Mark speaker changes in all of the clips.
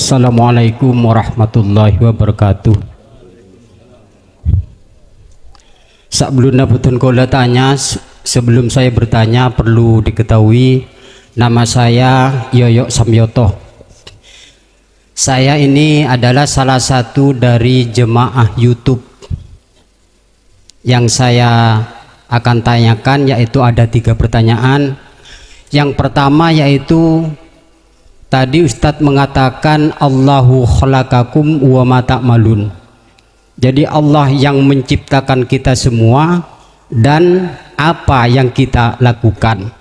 Speaker 1: Assalamualaikum warahmatullahi wabarakatuh. Sebelum saya bertanya perlu diketahui nama saya Yoyo Samyoto. Saya ini adalah salah satu dari jemaah YouTube. Yang saya akan tanyakan yaitu ada 3 pertanyaan. Yang pertama yaitu tadi Ustadz mengatakan Allahu khalaqakum wa ma ta'malun. Jadi Allah yang menciptakan kita semua dan apa yang kita lakukan.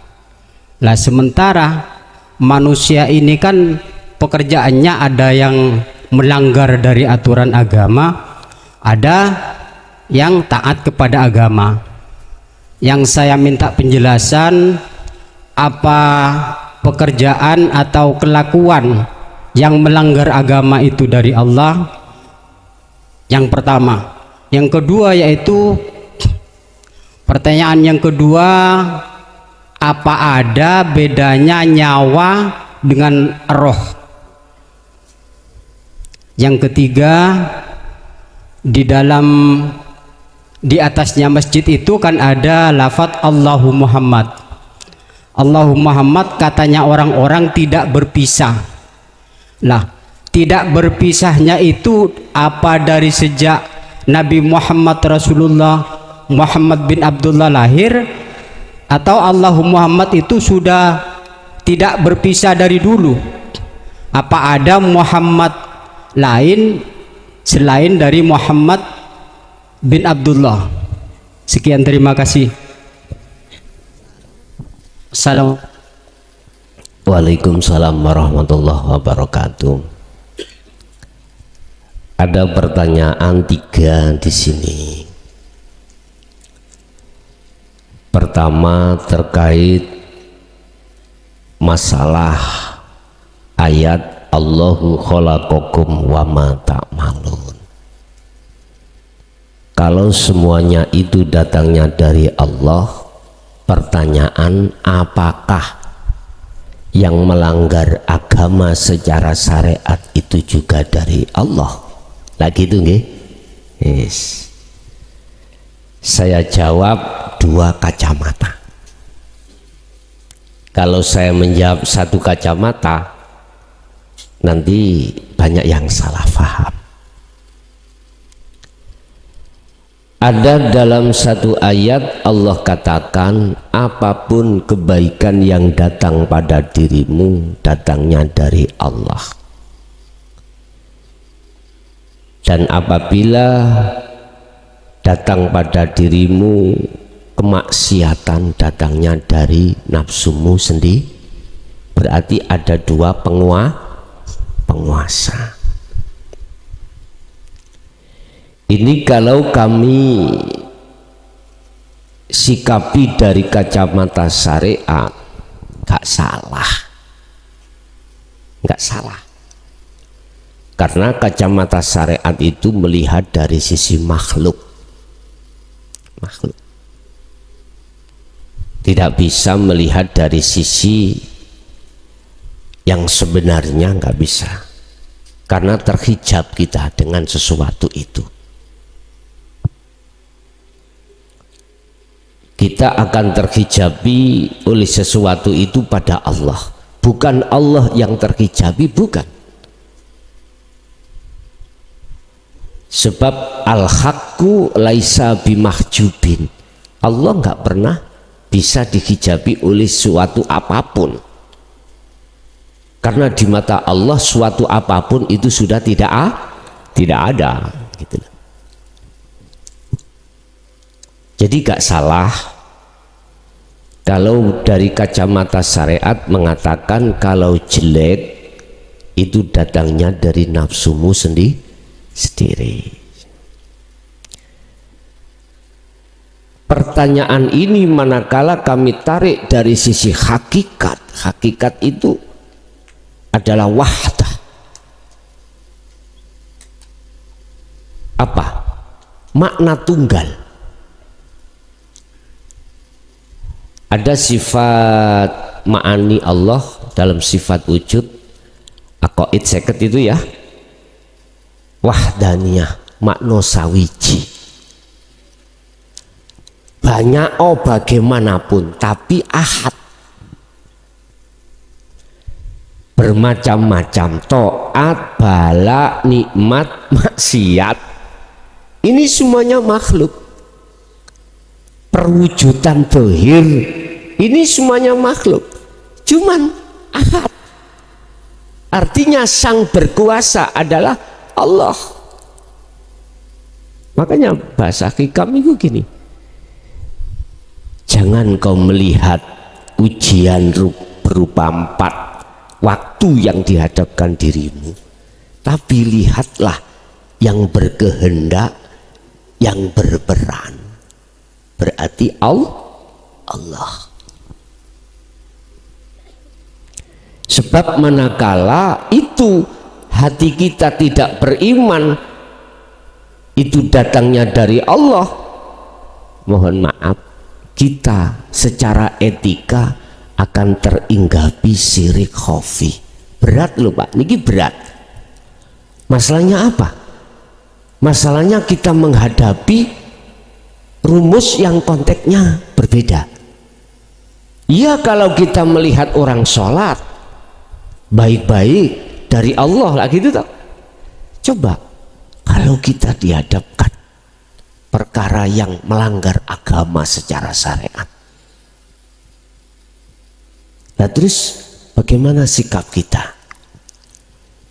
Speaker 1: Nah, sementara manusia ini kan pekerjaannya ada yang melanggar dari aturan agama, ada yang taat kepada agama. Yang saya minta penjelasan apa pekerjaan atau kelakuan yang melanggar agama itu dari Allah. Yang pertama. Yang kedua yaitu pertanyaan yang kedua, apa ada bedanya nyawa dengan roh? Yang ketiga, di atasnya masjid itu kan ada lafadz Allahu Muhammad. Allahu Muhammad katanya orang-orang tidak berpisah. Lah, tidak berpisahnya itu apa dari sejak Nabi Muhammad Rasulullah Muhammad bin Abdullah lahir, atau Allahu Muhammad itu sudah tidak berpisah dari dulu? Apa ada Muhammad lain selain dari Muhammad bin Abdullah? Sekian, terima kasih. Assalamualaikum.
Speaker 2: Waalaikumsalam warahmatullahi wabarakatuh. Ada pertanyaan 3 di sini. Pertama terkait masalah ayat Allahu khalaqakum wa ma ta'malun. Kalau semuanya itu datangnya dari Allah, pertanyaan apakah yang melanggar agama secara syariat itu juga dari Allah? Lah gitu nggih? Yes. Saya jawab 2 kacamata. Kalau saya menjawab 1 kacamata, nanti banyak yang salah paham. Ada dalam 1 ayat Allah katakan, apapun kebaikan yang datang pada dirimu datangnya dari Allah. Dan apabila datang pada dirimu kemaksiatan datangnya dari nafsumu sendiri, berarti ada 2 penguasa. Ini kalau kami sikapi dari kacamata syariat, gak salah, gak salah. Karena kacamata syariat itu melihat dari sisi makhluk. Tidak bisa melihat dari sisi yang sebenarnya, nggak bisa. Karena terhijab kita dengan sesuatu itu. Kita akan terhijabi oleh sesuatu itu pada Allah. Bukan Allah yang terhijabi, bukan. Sebab al-haqqu laisa bimahjubin. Allah nggak pernah bisa dihijabi oleh suatu apapun. Karena di mata Allah suatu apapun itu sudah tidak ada gitu. Jadi gak salah kalau dari kacamata syariat mengatakan kalau jelek itu datangnya dari nafsumu sendiri. Pertanyaan ini manakala kami tarik dari sisi hakikat, hakikat itu adalah wahdah. Apa? Makna tunggal. Ada sifat ma'ani Allah dalam sifat wujud, Qaid 50 itu ya, wahdaniyah makna sawiji, banyak bagaimanapun tapi ahad, bermacam-macam, taat, bala, nikmat, maksiat, ini semuanya makhluk. Perwujudan zahir ini semuanya makhluk, cuman ahad. Artinya sang berkuasa adalah Allah. Makanya bahasa hikam itu gini, jangan kau melihat ujian berupa 4 waktu yang dihadapkan dirimu, tapi lihatlah yang berkehendak, yang berperan, berarti Allah. Sebab manakala itu hati kita tidak beriman, itu datangnya dari Allah, mohon maaf, kita secara etika akan teringgapi syirik khafi. Berat loh Pak, ini berat. Masalahnya apa? Masalahnya kita menghadapi rumus yang konteksnya berbeda. Ya, kalau kita melihat orang sholat baik-baik dari Allah lah gitu toh. Coba kalau kita dihadapkan perkara yang melanggar agama secara syariat, nah terus bagaimana sikap kita?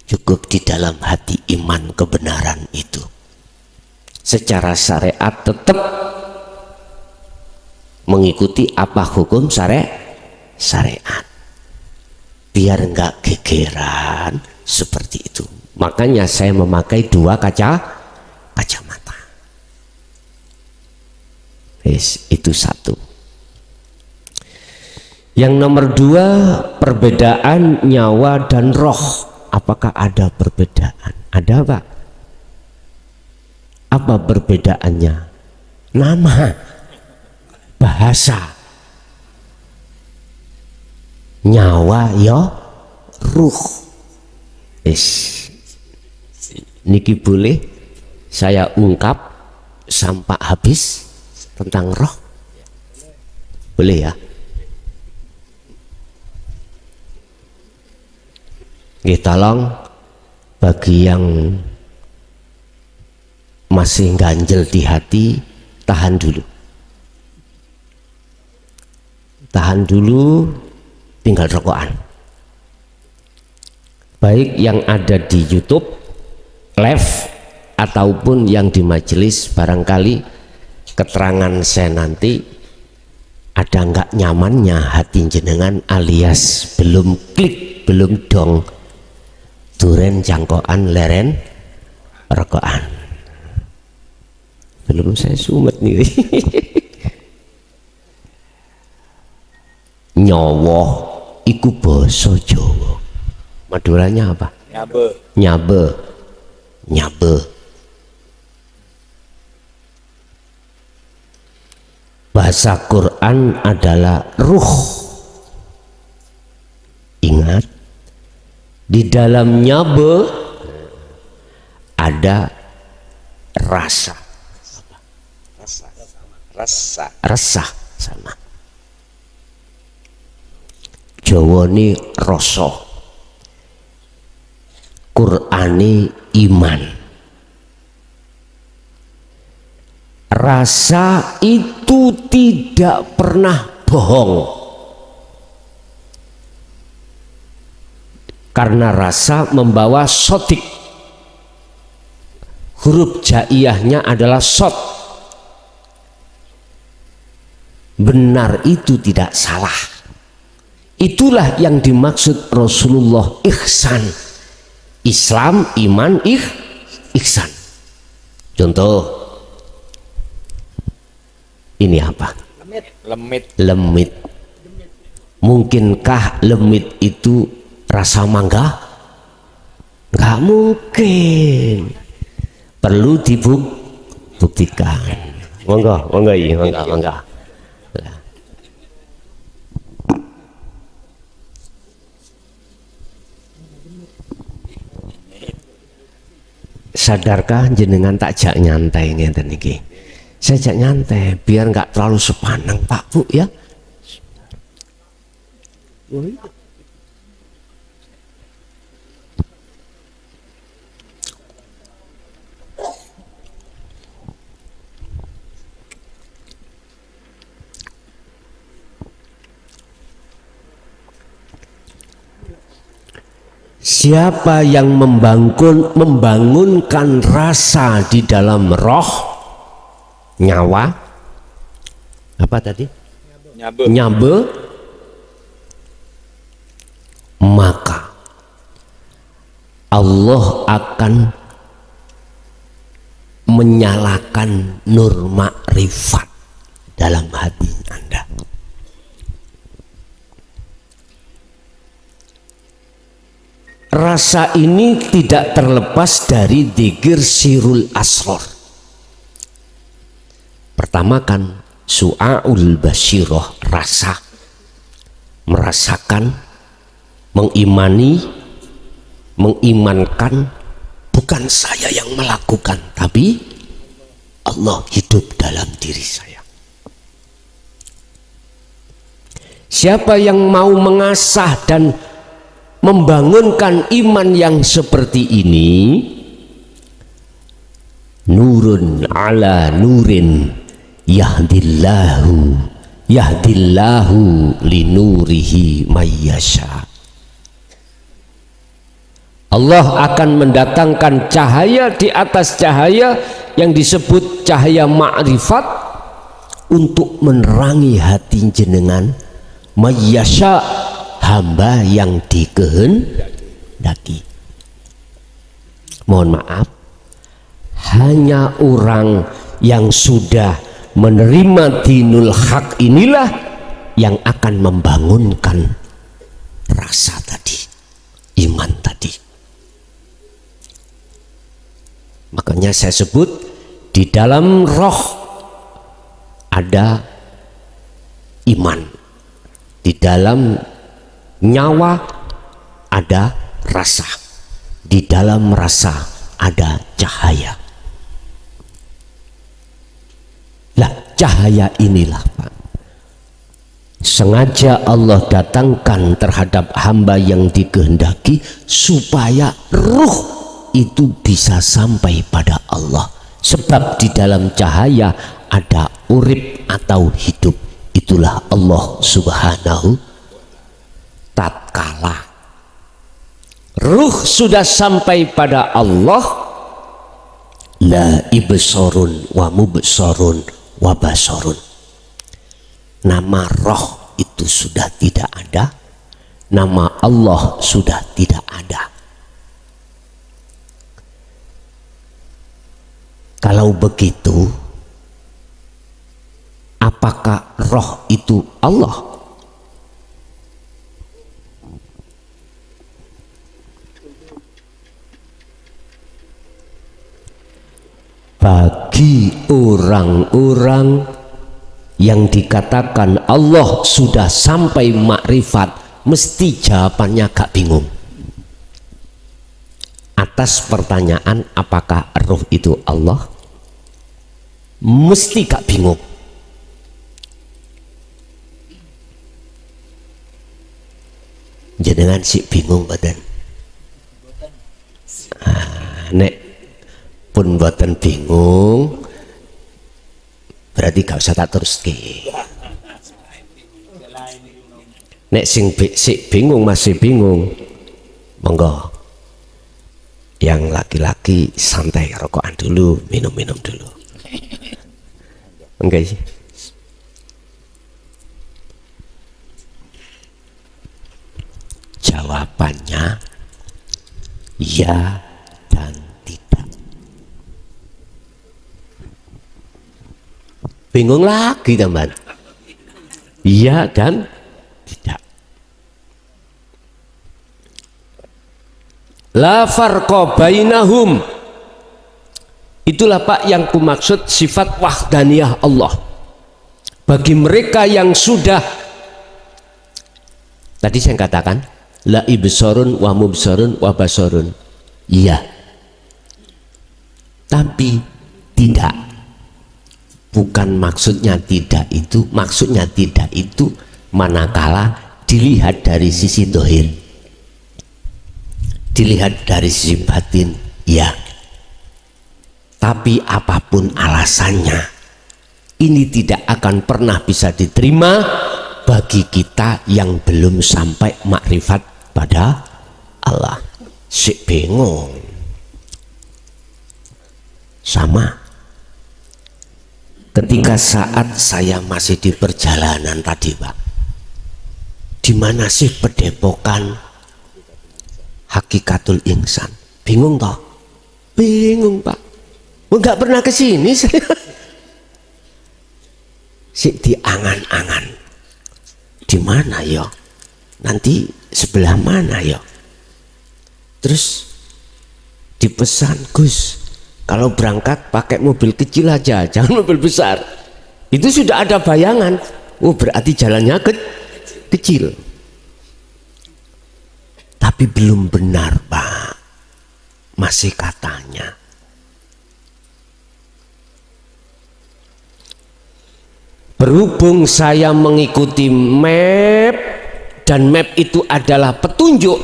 Speaker 2: Cukup di dalam hati iman kebenaran itu, secara syariat tetap mengikuti apa hukum syariat, biar enggak gegeran seperti itu. Makanya saya memakai 2 kacamata. Itu satu. Yang nomor 2, perbedaan nyawa dan roh. Apakah ada perbedaan? Ada Pak. Apa perbedaannya? Nama, bahasa. Nyawa ya ruh. Niki boleh saya ungkap sampai habis tentang roh? Boleh ya? Tolong bagi yang masih ganjel di hati, tahan dulu. Tahan dulu, tinggal rokokan. Baik yang ada di YouTube live ataupun yang di majelis, barangkali keterangan saya nanti ada nggak nyamannya hati jenengan, alias belum klik, belum dong, duren jangkoan leren rokokan. Belum saya sumet nih. Nyawa iku basa Jawa. Maduranya apa? Nyabe. Bahasa Quran adalah ruh. Ingat, di dalam nyabe ada rasa. Rasa sama. Jawa ini rasa, Qur'ani iman. Rasa itu tidak pernah bohong, karena rasa membawa sotik. Huruf jaiyahnya adalah sot. Benar itu tidak salah. Itulah yang dimaksud Rasulullah ihsan. Islam, iman, ihsan. Contoh, ini apa? Lemit. Mungkinkah lemit itu rasa mangga? Nggak mungkin. Perlu dibuktikan. Monggo. Sadarkah jenengan tak jak nyantai ngeten iki? Saya jak nyantai biar nggak terlalu sepanang Pak Bu ya. Siapa yang membangunkan rasa di dalam roh, nyawa, apa tadi? Nyabe, maka Allah akan menyalakan nur makrifat dalam hati Anda. Rasa ini tidak terlepas dari dzikir sirul asror. Pertama kan su'aul basyiroh, rasa, merasakan, mengimani, mengimankan bukan saya yang melakukan, tapi Allah hidup dalam diri saya. Siapa yang mau mengasah dan membangunkan iman yang seperti ini, nurun ala nurin yahdillahu linurihi mayyasha. Allah akan mendatangkan cahaya di atas cahaya yang disebut cahaya ma'rifat untuk menerangi hati jenengan mayyasha, hamba yang dikehendaki. Mohon maaf, hanya orang yang sudah menerima dinul haq inilah yang akan membangunkan rasa tadi, iman tadi. Makanya saya sebut di dalam roh ada iman, di dalam nyawa ada rasa, di dalam rasa ada cahaya. Lah cahaya inilah Pak, sengaja Allah datangkan terhadap hamba yang dikehendaki supaya ruh itu bisa sampai pada Allah. Sebab di dalam cahaya ada urip atau hidup, itulah Allah subhanahu. Tatkala ruh sudah sampai pada Allah, la ibsorun wa mubsorun wa basorun, nama roh itu sudah tidak ada, nama Allah sudah tidak ada. Kalau begitu, apakah roh itu Allah? Bagi orang-orang yang dikatakan Allah sudah sampai makrifat, mesti jawabannya gak bingung. Atas pertanyaan apakah roh itu Allah, mesti gak bingung. Jenengan sih bingung badan. Nek pun buatan bingung, berarti gak usah tak terus ke. Nek sing bingung masih bingung, monggo yang laki-laki santai, rokokan dulu, minum-minum dulu. Enggak sih? Jawabannya ya dan tidak. Bingung lagi teman. Iya dan tidak. La farqa bainahum. Itulah Pak yang kumaksud sifat wahdaniyah Allah. Bagi mereka yang sudah, tadi saya katakan la ibsorun wa mubsorun wa basorun. Iya. Tapi tidak, bukan maksudnya tidak itu, maksudnya tidak itu manakala dilihat dari sisi dohir, dilihat dari sisi batin, ya. Tapi apapun alasannya, ini tidak akan pernah bisa diterima bagi kita yang belum sampai makrifat pada Allah. Si bingung. Sama ketika saat saya masih di perjalanan tadi, Pak, di mana sih pedepokan Hakikatul Insan? Bingung toh? Bingung, Pak. Enggak pernah ke sini saya. Si di angan-angan. Di mana ya? Nanti sebelah mana ya? Terus dipesan, Gus, kalau berangkat pakai mobil kecil aja, jangan mobil besar. Itu sudah ada bayangan. Oh, berarti jalannya kecil. Tapi belum benar, Pak. Masih katanya. Berhubung saya mengikuti map, dan map itu adalah petunjuk,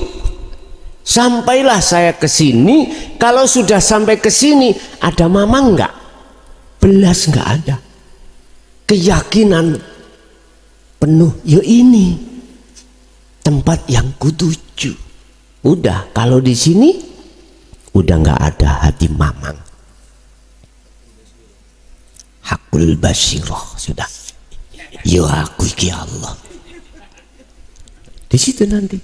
Speaker 2: sampailah saya ke sini. Kalau sudah sampai ke sini, ada mamang enggak? Belas enggak ada. Keyakinan penuh, ya ini tempat yang kutuju. Udah, kalau di sini udah enggak ada hati mamang. Hakul basiroh sudah. Ya aku iki Allah. Di situ nanti.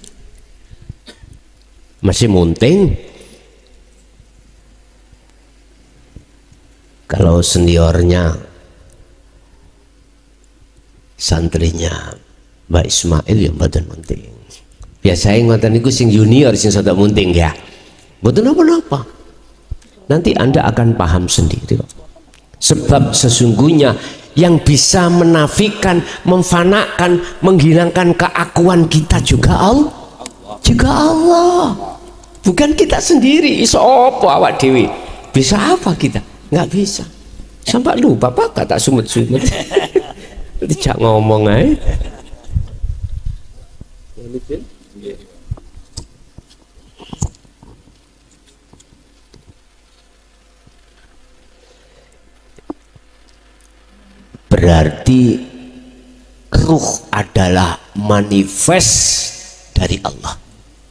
Speaker 2: Masih munting. Kalau seniornya, santrinya Mbak Ismail yang mboten munting. Biasanya ngoten niku sing junior sing sada munting ya. Mboten apa-apa. Nanti Anda akan paham sendiri kok. Sebab sesungguhnya yang bisa menafikan, memfanakan, menghilangkan keakuan kita juga Allah. Juga Allah, bukan kita sendiri. Iso apa awak dewi? Bisa apa kita? Nggak bisa. Sampai lupa Pak kata sumut-sumut. Tidak ngomong aja. Berarti ruh adalah manifest dari Allah,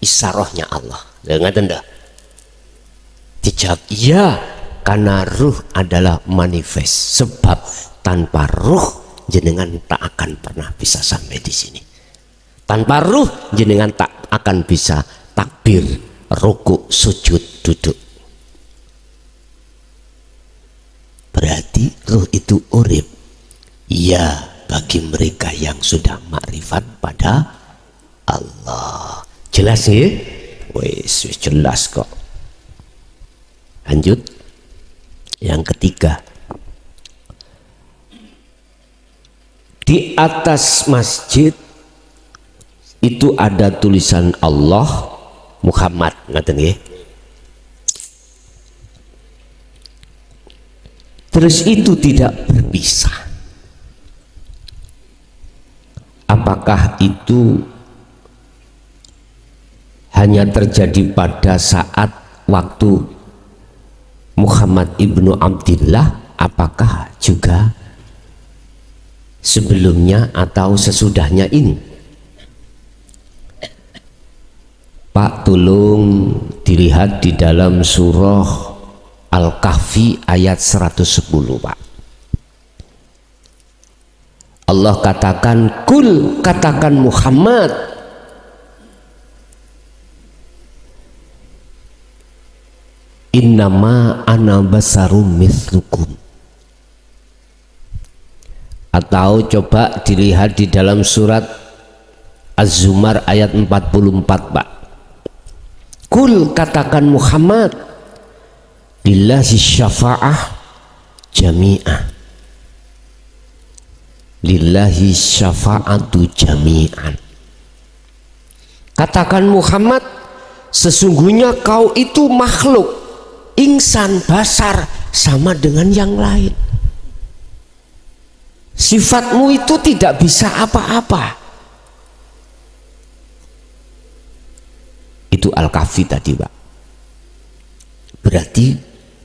Speaker 2: isarohnya Allah. Dengar tidak? Dijawab iya, karena ruh adalah manifest. Sebab tanpa ruh jenengan tak akan pernah bisa sampai di sini. Tanpa ruh jenengan tak akan bisa takbir, rukuk, sujud, duduk. Berarti ruh itu urip. Ya, bagi mereka yang sudah makrifat pada Allah. Jelas ya? Wes jelas kok. Lanjut. Yang ketiga. Di atas masjid itu ada tulisan Allah Muhammad, ngaten nggih. Terus itu tidak berpisah. Apakah itu hanya terjadi pada saat waktu Muhammad ibnu Abdillah? Apakah juga sebelumnya atau sesudahnya ini? Pak, tolong dilihat di dalam surah Al-Kahfi ayat 110, Pak. Allah katakan, kul, katakan Muhammad, innama ana basarum mislukum. Atau coba dilihat di dalam surat Az-Zumar ayat 44, Pak. Kul, katakan Muhammad, lillahi syafa'ah jami'ah. Lillahi syafa'atu jami'an. Katakan Muhammad, sesungguhnya kau itu makhluk insan basar sama dengan yang lain. Sifatmu itu tidak bisa apa-apa. Itu Al-Kahfi tadi, Pak. Berarti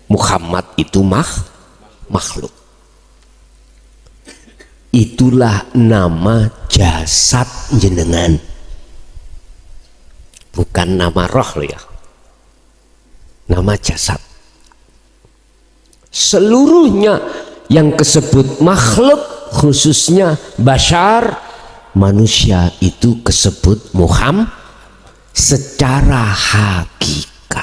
Speaker 2: Muhammad itu makhluk. Itulah nama jasad jenengan, bukan nama roh loh ya, nama jasad. Seluruhnya yang disebut makhluk, khususnya bashar, manusia, itu disebut Muhammad secara hakikat,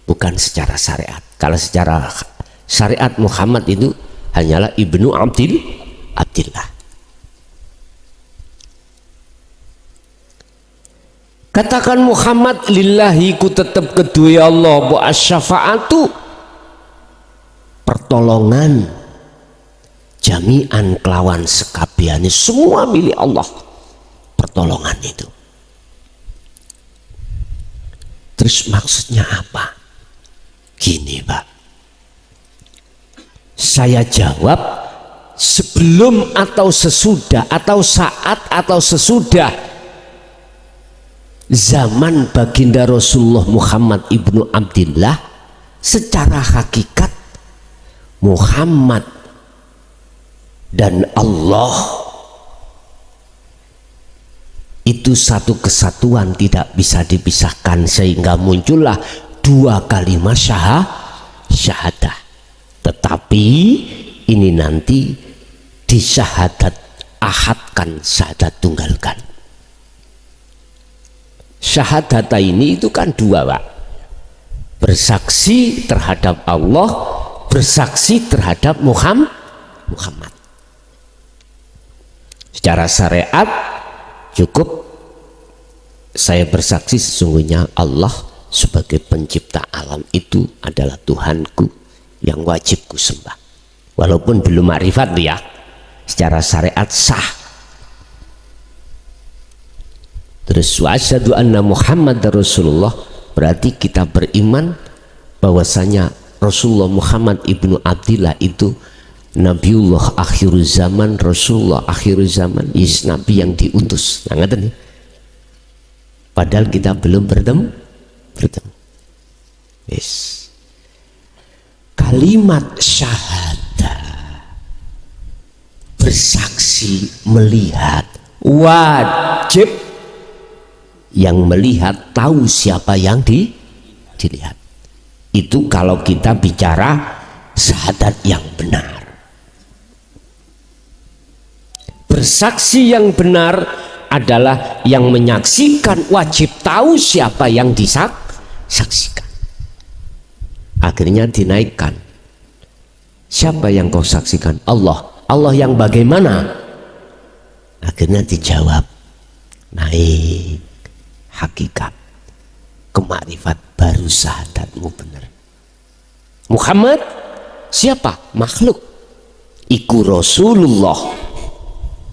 Speaker 2: bukan secara syariat. Kalau secara syariat Muhammad itu hanyalah ibnu Abdillah. Katakan Muhammad lillahi, ku tetap kedua Allah, bu asyafaatu, pertolongan jami'an kelawan sekabiani, semua milik Allah pertolongan itu. Terus maksudnya apa? Gini, Pak, saya jawab sebelum atau sesudah atau saat atau sesudah zaman baginda Rasulullah Muhammad ibnu Abdillah, secara hakikat Muhammad dan Allah itu satu kesatuan, tidak bisa dipisahkan, sehingga muncullah dua kalimat syahadah. Tetapi ini nanti disyahadat ahadkan, syahadat tunggalkan. Syahadata ini itu kan dua, Pak. Bersaksi terhadap Allah, bersaksi terhadap Muhammad. Secara syariat cukup saya bersaksi sesungguhnya Allah sebagai pencipta alam itu adalah Tuhanku yang wajib ku sembah. Walaupun belum ma'rifat ya, secara syariat sah. Terus wa asyhadu anna Muhammad Rasulullah, berarti kita beriman bahwasanya Rasulullah Muhammad ibnu Abdillah itu Nabiullah akhir zaman, Rasulullah akhir zaman, is Nabi yang diutus. Nah, ngerti nih? Padahal kita belum bertemu. Yes. Kalimat syahadah, bersaksi, melihat, wajib yang melihat tahu siapa yang dilihat. Itu kalau kita bicara syahadat yang benar. Bersaksi yang benar adalah yang menyaksikan wajib tahu siapa yang disaksikan. Akhirnya dinaikkan. Siapa yang kau saksikan? Allah. Allah yang bagaimana? Akhirnya dijawab, naik hakikat ke makrifat, baru syahadatmu benar. Muhammad siapa? Makhluk. Iku Rasulullah,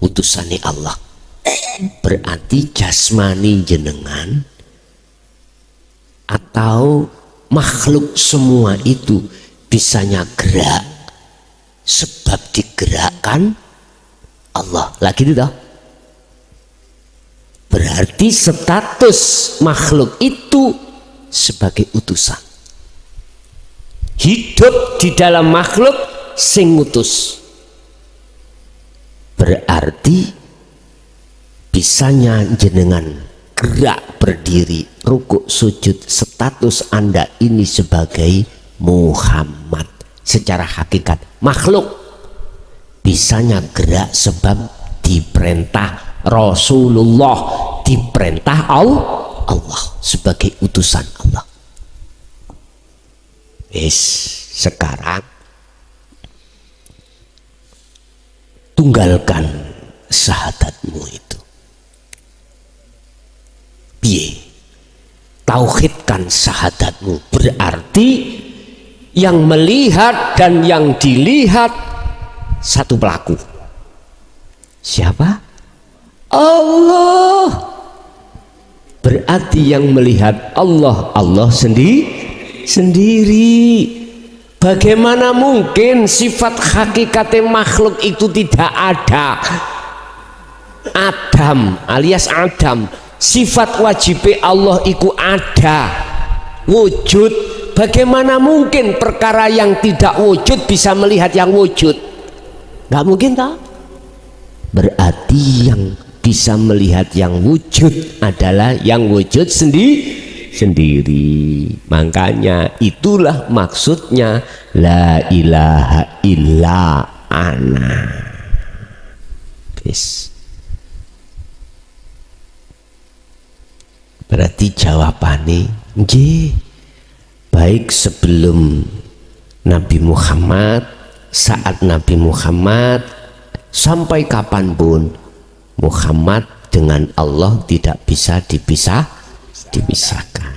Speaker 2: utusane Allah. Berarti jasmani jenengan atau makhluk semua itu bisanya gerak sebab digerakkan Allah. Lagi itu toh, berarti status makhluk itu sebagai utusan, hidup di dalam makhluk sing ngutus. Berarti bisanya jenengan gerak, berdiri, rukuk, sujud, status Anda ini sebagai Muhammad. Secara hakikat makhluk bisanya gerak sebab diperintah Rasulullah, diperintah Allah sebagai utusan Allah. Sekarang tunggalkan syahadatmu itu. Piye? Tauhidkan syahadatmu, berarti yang melihat dan yang dilihat satu pelaku. Siapa? Allah. Berarti yang melihat Allah, Allah sendiri. sendiri. Bagaimana mungkin sifat hakikat makhluk itu tidak ada? Adam alias Adam, sifat wajib Allah itu ada, wujud. Bagaimana mungkin perkara yang tidak wujud bisa melihat yang wujud? Nggak mungkin toh? Berarti yang bisa melihat yang wujud adalah yang wujud sendiri. Makanya itulah maksudnya la ilaha illa ana. Bis. Berarti jawabannya nggih. Baik sebelum Nabi Muhammad, saat Nabi Muhammad, sampai kapanpun Muhammad dengan Allah tidak bisa dipisahkan.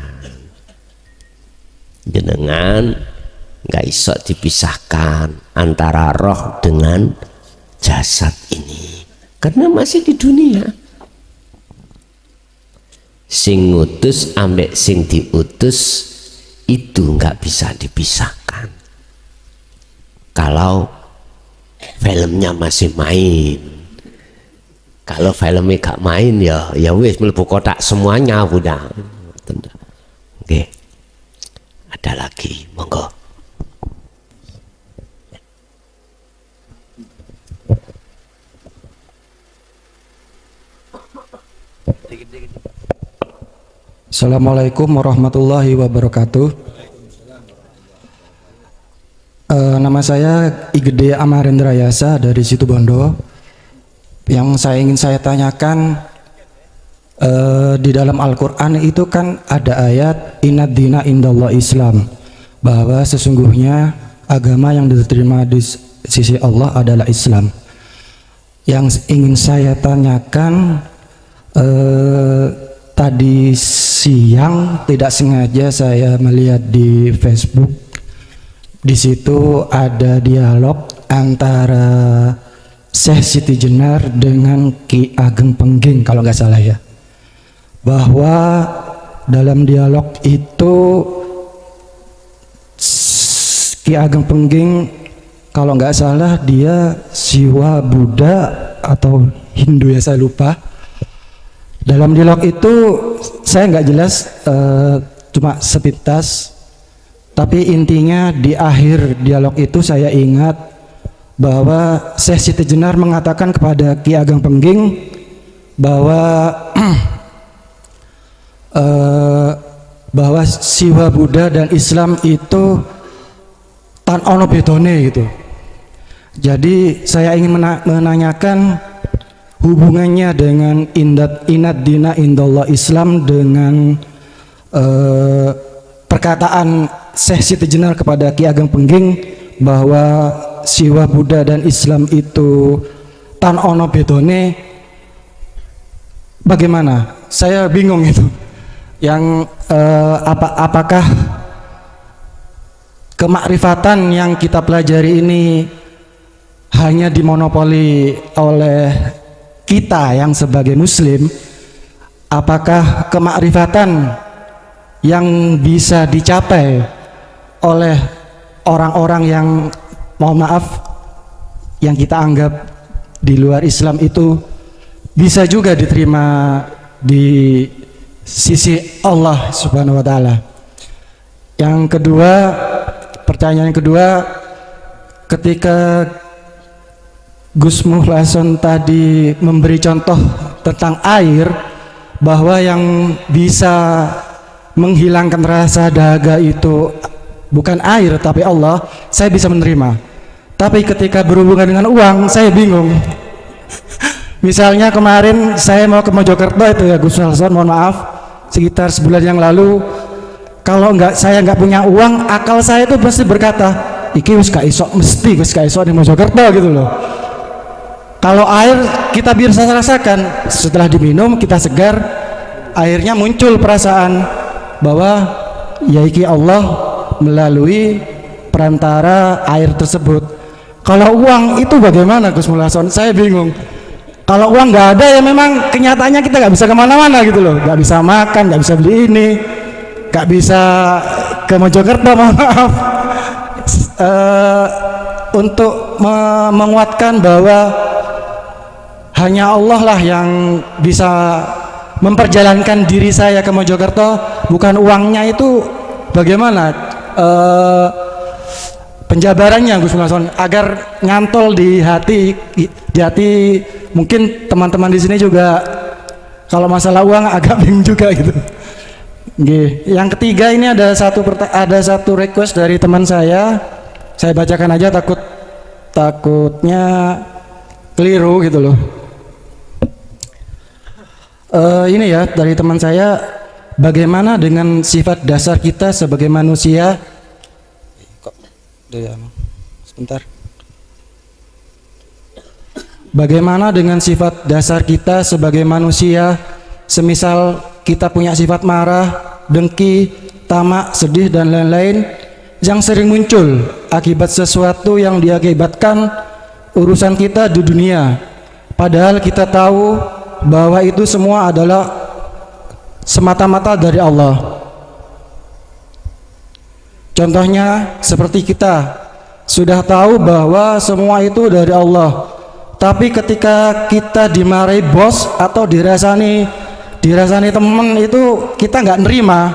Speaker 2: Jenengan nggak iso dipisahkan antara roh dengan jasad ini, karena masih di dunia. Sing ngutus ambek sing diutus itu nggak bisa dipisahkan. Kalau filmnya masih main, kalau filmnya gak main ya wis mlebu kotak semuanya udah. Oke, ada lagi, monggo.
Speaker 3: Assalamualaikum warahmatullahi wabarakatuh. Nama saya Igede Amarendra Yasa dari Situbondo. Yang ingin saya tanyakan, di dalam Al-Quran itu kan ada ayat Inad dina indallah Islam, bahwa sesungguhnya agama yang diterima di sisi Allah adalah Islam. Yang ingin saya tanyakan, tadi siang tidak sengaja saya melihat di Facebook, di situ ada dialog antara Syekh Siti Jenar dengan Ki Ageng Pengging kalau nggak salah ya, bahwa dalam dialog itu Ki Ageng Pengging kalau nggak salah dia Siwa Buddha atau Hindu ya, saya lupa. Dalam dialog itu saya nggak jelas, cuma sepintas, tapi intinya di akhir dialog itu saya ingat bahwa Syekh Siti Jenar mengatakan kepada Ki Ageng Pengging bahwa bahwa Siwa Buddha dan Islam itu tan ono bedone gitu. Jadi saya ingin menanyakan hubungannya dengan inad dina indallah Islam dengan perkataan Syekh Siti Jenar kepada Ki Ageng Pengging bahwa Siwa Buddha dan Islam itu tan ono bedone. Bagaimana? Saya bingung itu. Yang apakah kemakrifatan yang kita pelajari ini hanya dimonopoli oleh kita yang sebagai muslim? Apakah kemakrifatan yang bisa dicapai oleh orang-orang yang, mohon maaf, yang kita anggap di luar Islam itu bisa juga diterima di sisi Allah Subhanahu wa Ta'ala? Yang kedua, pertanyaan kedua, ketika Gus Muhlason tadi memberi contoh tentang air, bahwa yang bisa menghilangkan rasa dahaga itu bukan air tapi Allah, saya bisa menerima. Tapi ketika berhubungan dengan uang, saya bingung. Misalnya kemarin saya mau ke Mojokerto itu ya Gus Muhlason, mohon maaf, sekitar sebulan yang lalu, kalau saya nggak punya uang, akal saya itu pasti berkata, iki wis gak iso, mesti wis gak iso di Mojokerto gitu loh. Kalau air kita bisa rasakan, setelah diminum kita segar, airnya muncul perasaan bahwa ya iki Allah melalui perantara air tersebut. Kalau uang itu bagaimana Gus Muhlason? Saya bingung. Kalau uang nggak ada ya memang kenyataannya kita nggak bisa kemana-mana gitu loh, nggak bisa makan, nggak bisa beli ini, nggak bisa ke Mojokerto, mohon maaf, untuk menguatkan bahwa hanya Allah lah yang bisa memperjalankan diri saya ke Mojokerto, bukan uangnya. Itu bagaimana penjabarannya Gus Mason agar nyantol di hati mungkin teman-teman di sini juga kalau masalah uang agak bingung juga gitu. Yang ketiga, ini ada satu request dari teman saya bacakan aja, takutnya keliru gitu loh. Ini ya dari teman saya, bagaimana dengan sifat dasar kita sebagai manusia? Sebentar. Bagaimana dengan sifat dasar kita sebagai manusia, semisal kita punya sifat marah, dengki, tamak, sedih dan lain-lain yang sering muncul akibat sesuatu yang diakibatkan urusan kita di dunia, padahal kita tahu bahwa itu semua adalah semata-mata dari Allah. Contohnya seperti kita sudah tahu bahwa semua itu dari Allah, tapi ketika kita dimarahi bos atau dirasani teman, itu kita nggak nerima,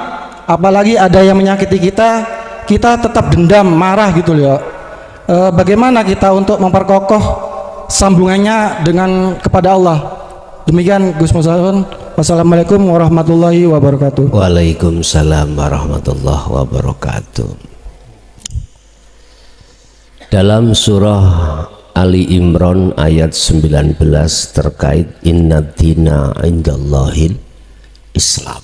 Speaker 3: apalagi ada yang menyakiti kita tetap dendam, marah gitu loh. Bagaimana kita untuk memperkokoh sambungannya dengan kepada Allah? Demikian Gus Musawan. Wassalamualaikum warahmatullahi wabarakatuh.
Speaker 2: Waalaikumsalam warahmatullahi wabarakatuh. Dalam surah Ali Imran ayat 19 terkait inna dina indallahil Islam,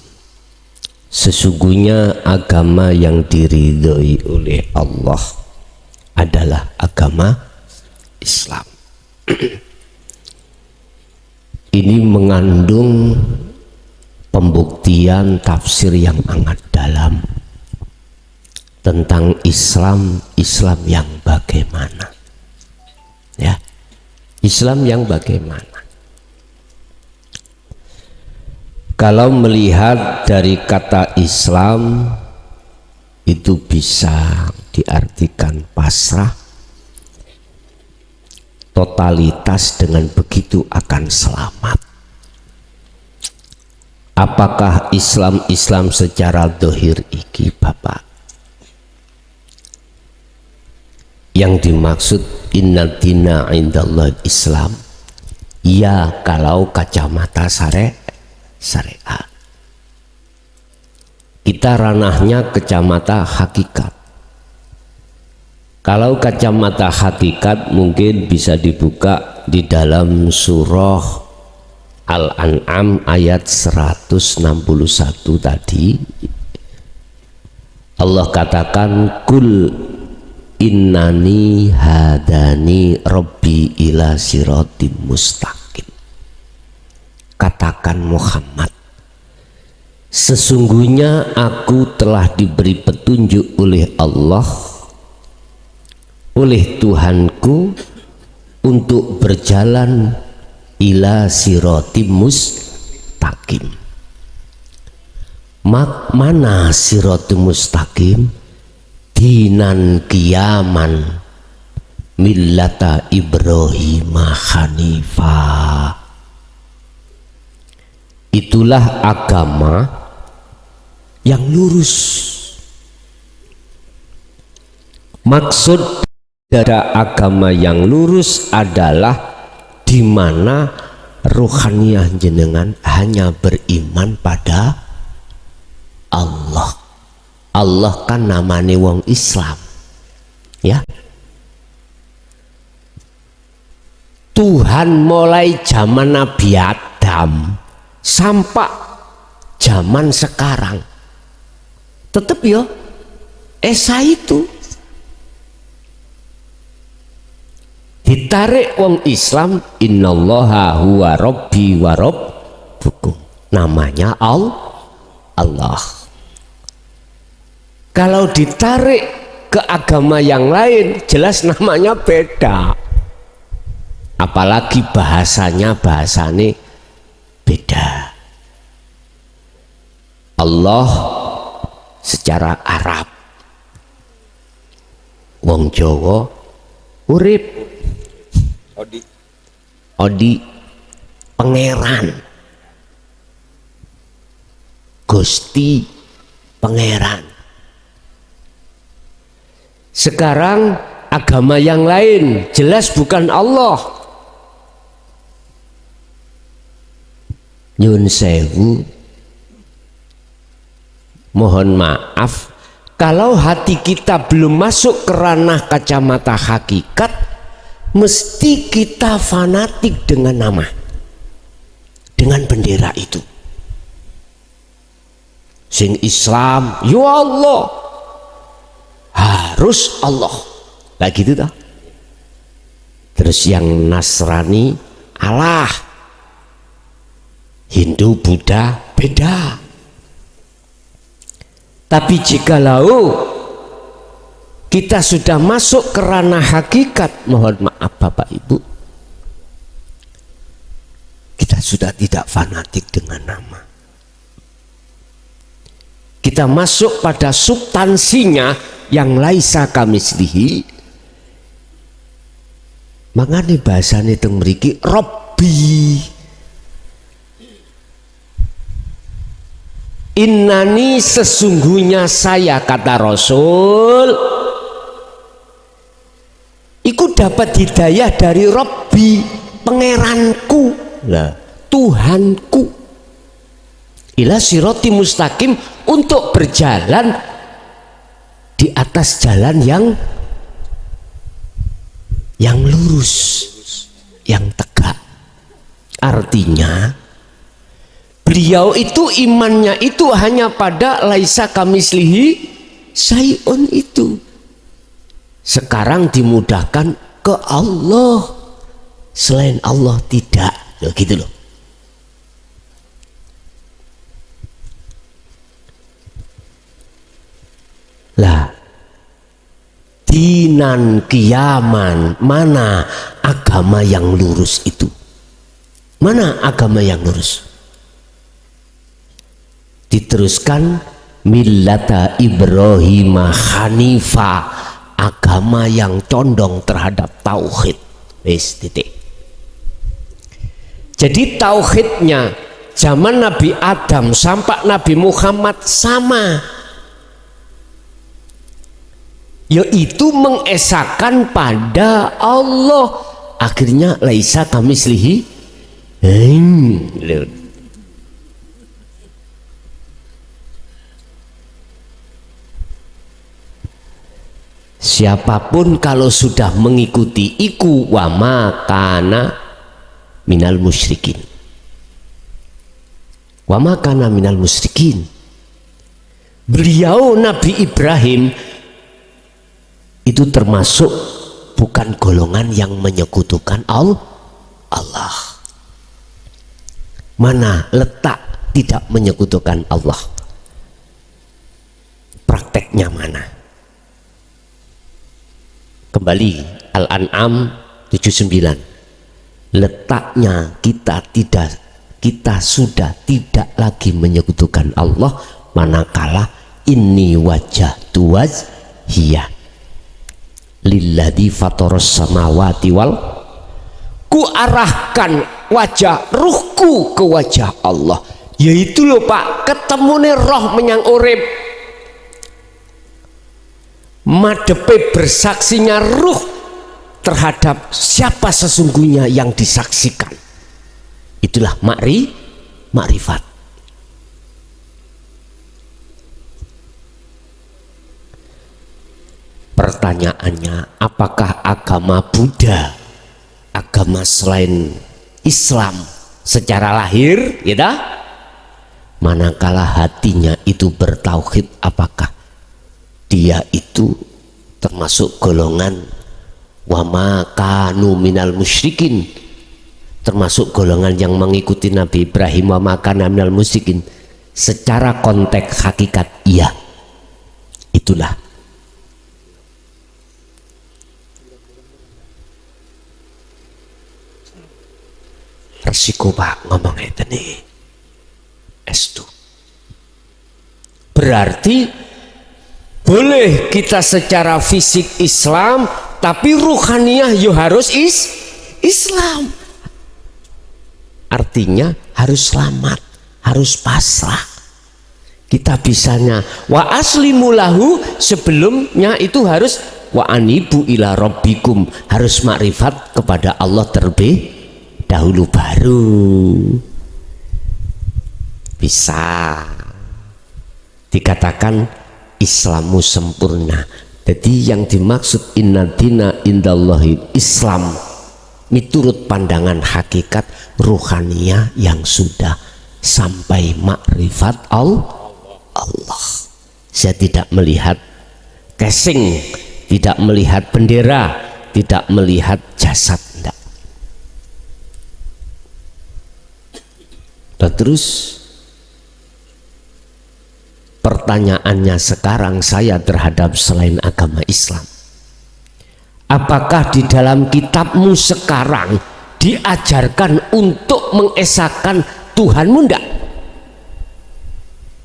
Speaker 2: sesungguhnya agama yang diridhoi oleh Allah adalah agama Islam. Ini mengandung pembuktian tafsir yang sangat dalam tentang Islam yang bagaimana, ya, Islam yang bagaimana. Kalau melihat dari kata Islam, itu bisa diartikan pasrah, totalitas, dengan begitu akan selamat. Apakah Islam secara dohir iki Bapak? Yang dimaksud inna dina indallah Islam, ya kalau kacamata syariat. Kita ranahnya kacamata hakikat. Kalau kacamata hakikat mungkin bisa dibuka di dalam surah Al-An'am ayat 161 tadi. Allah katakan kul innani hadani rabbi ila siratim mustaqim. Katakan Muhammad, sesungguhnya aku telah diberi petunjuk oleh Allah, oleh Tuhanku, untuk berjalan ila siratim mustaqim. Mana siratim mustaqim? Dinan kiaman millata Ibrahim hanifa. Itulah agama yang lurus. Maksud dari agama yang lurus adalah di mana rohaniah jenengan hanya beriman pada Allah. Allah kan namanya wong Islam, ya. Tuhan mulai zaman Nabi Adam sampai zaman sekarang tetap ya Esa itu ditarik wong Islam, innallaha huwa rabbi wa rabbukum, namanya Allah. Kalau ditarik ke agama yang lain jelas namanya beda, apalagi bahasanya beda. Allah secara Arab, Wong Jawa urip Odi pangeran, Gusti pangeran. Sekarang agama yang lain jelas bukan Allah. Nyun sewu, mohon maaf kalau hati kita belum masuk ke ranah kacamata hakikat, mesti kita fanatik dengan nama, dengan bendera itu. Sing Islam, ya Allah, harus Allah, lah gitu dah. Terus yang Nasrani Allah, Hindu, Buddha beda. Tapi jikalau kita sudah masuk ke ranah hakikat, mohon maaf Bapak Ibu, kita sudah tidak fanatik dengan nama. Kita masuk pada substansinya yang laisa kamislihi. Mangane bahasane teng mriki Robbi. Innani sesungguhnya saya, kata Rasul, iku dapat hidayah dari Robbi, pangeranku, lah Tuhanku, ila siroti mustaqim, untuk berjalan di atas jalan yang lurus, yang tegak. Artinya beliau itu imannya itu hanya pada laisa kamislihi syai'un itu. Sekarang dimudahkan ke Allah, selain Allah tidak, loh, gitu loh. Lah, dinan kiaman, mana agama yang lurus itu? Mana agama yang lurus? Diteruskan millata Ibrahim Hanifa, agama yang condong terhadap tauhid. Wis titik. Jadi tauhidnya zaman Nabi Adam sampai Nabi Muhammad sama, yaitu mengesahkan pada Allah. Akhirnya laisa kamislihi. Siapapun kalau sudah mengikuti iku wa makana minal musyrikin, wa makana minal musyrikin. Beliau Nabi Ibrahim itu termasuk bukan golongan yang menyekutukan Allah. Mana letak tidak menyekutukan Allah? Prakteknya mana? Kembali Al-An'am 79. Letaknya kita sudah tidak lagi menyekutukan Allah manakala inni wajjahtu wajhiya lilladzi fataras samawati wal, ku arahkan wajah ruhku ke wajah Allah, yaitu loh Pak, ketemune roh menyang urip, madepe bersaksinya ruh terhadap siapa sesungguhnya yang disaksikan. Itulah makrifat. Pertanyaannya, apakah agama Buddha, agama selain Islam secara lahir, gitu, manakala hatinya itu bertauhid, apakah dia itu termasuk golongan wa ma kanu minal musyrikin, termasuk golongan yang mengikuti Nabi Ibrahim wa ma kana minal musyrikin? Secara konteks hakikat iya, itulah. Resiko Pak ngomong itu nih S2. Berarti Boleh kita secara fisik Islam, tapi ruhaniyah yo harus Islam. Artinya harus selamat, harus pasrah. Kita bisanya wa aslimu lahu, sebelumnya itu harus wa anibu ila rabbikum, harus makrifat kepada Allah terlebih dahulu baru bisa dikatakan Islammu sempurna. Jadi yang dimaksud inna dina indallahi Islam, miturut pandangan hakikat ruhaniyah yang sudah sampai makrifat Allah. Saya tidak melihat casing, tidak melihat bendera, tidak melihat jasad, enggak. Nah, terus pertanyaannya sekarang saya terhadap selain agama Islam, apakah di dalam kitabmu sekarang diajarkan untuk mengesahkan Tuhanmu? Enggak.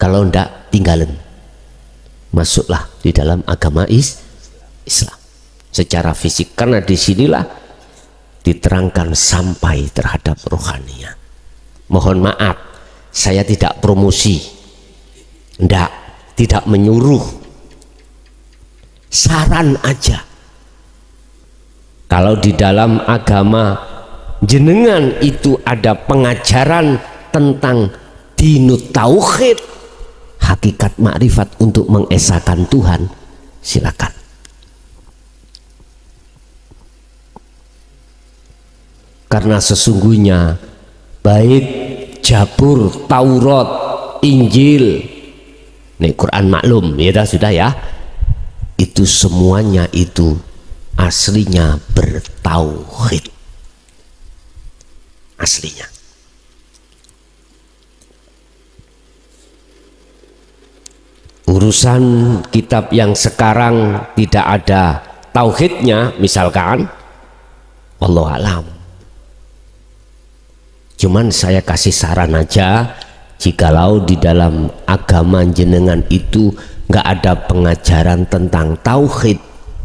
Speaker 2: Kalau enggak, tinggalin, masuklah di dalam agama Islam secara fisik, karena disinilah diterangkan sampai terhadap rohaninya. Mohon maaf, saya tidak promosi, tidak menyuruh, saran aja. Kalau di dalam agama jenengan itu ada pengajaran tentang dinut tauhid, hakikat makrifat untuk mengesahkan Tuhan, silakan. Karena sesungguhnya baik Jabur, Taurat, Injil, nih Quran maklum ya, sudah ya, itu semuanya itu aslinya bertauhid, aslinya. Urusan kitab yang sekarang tidak ada tauhidnya misalkan, wallahu alam. Cuman saya kasih saran aja, jikalau di dalam agama jenengan itu nggak ada pengajaran tentang tauhid,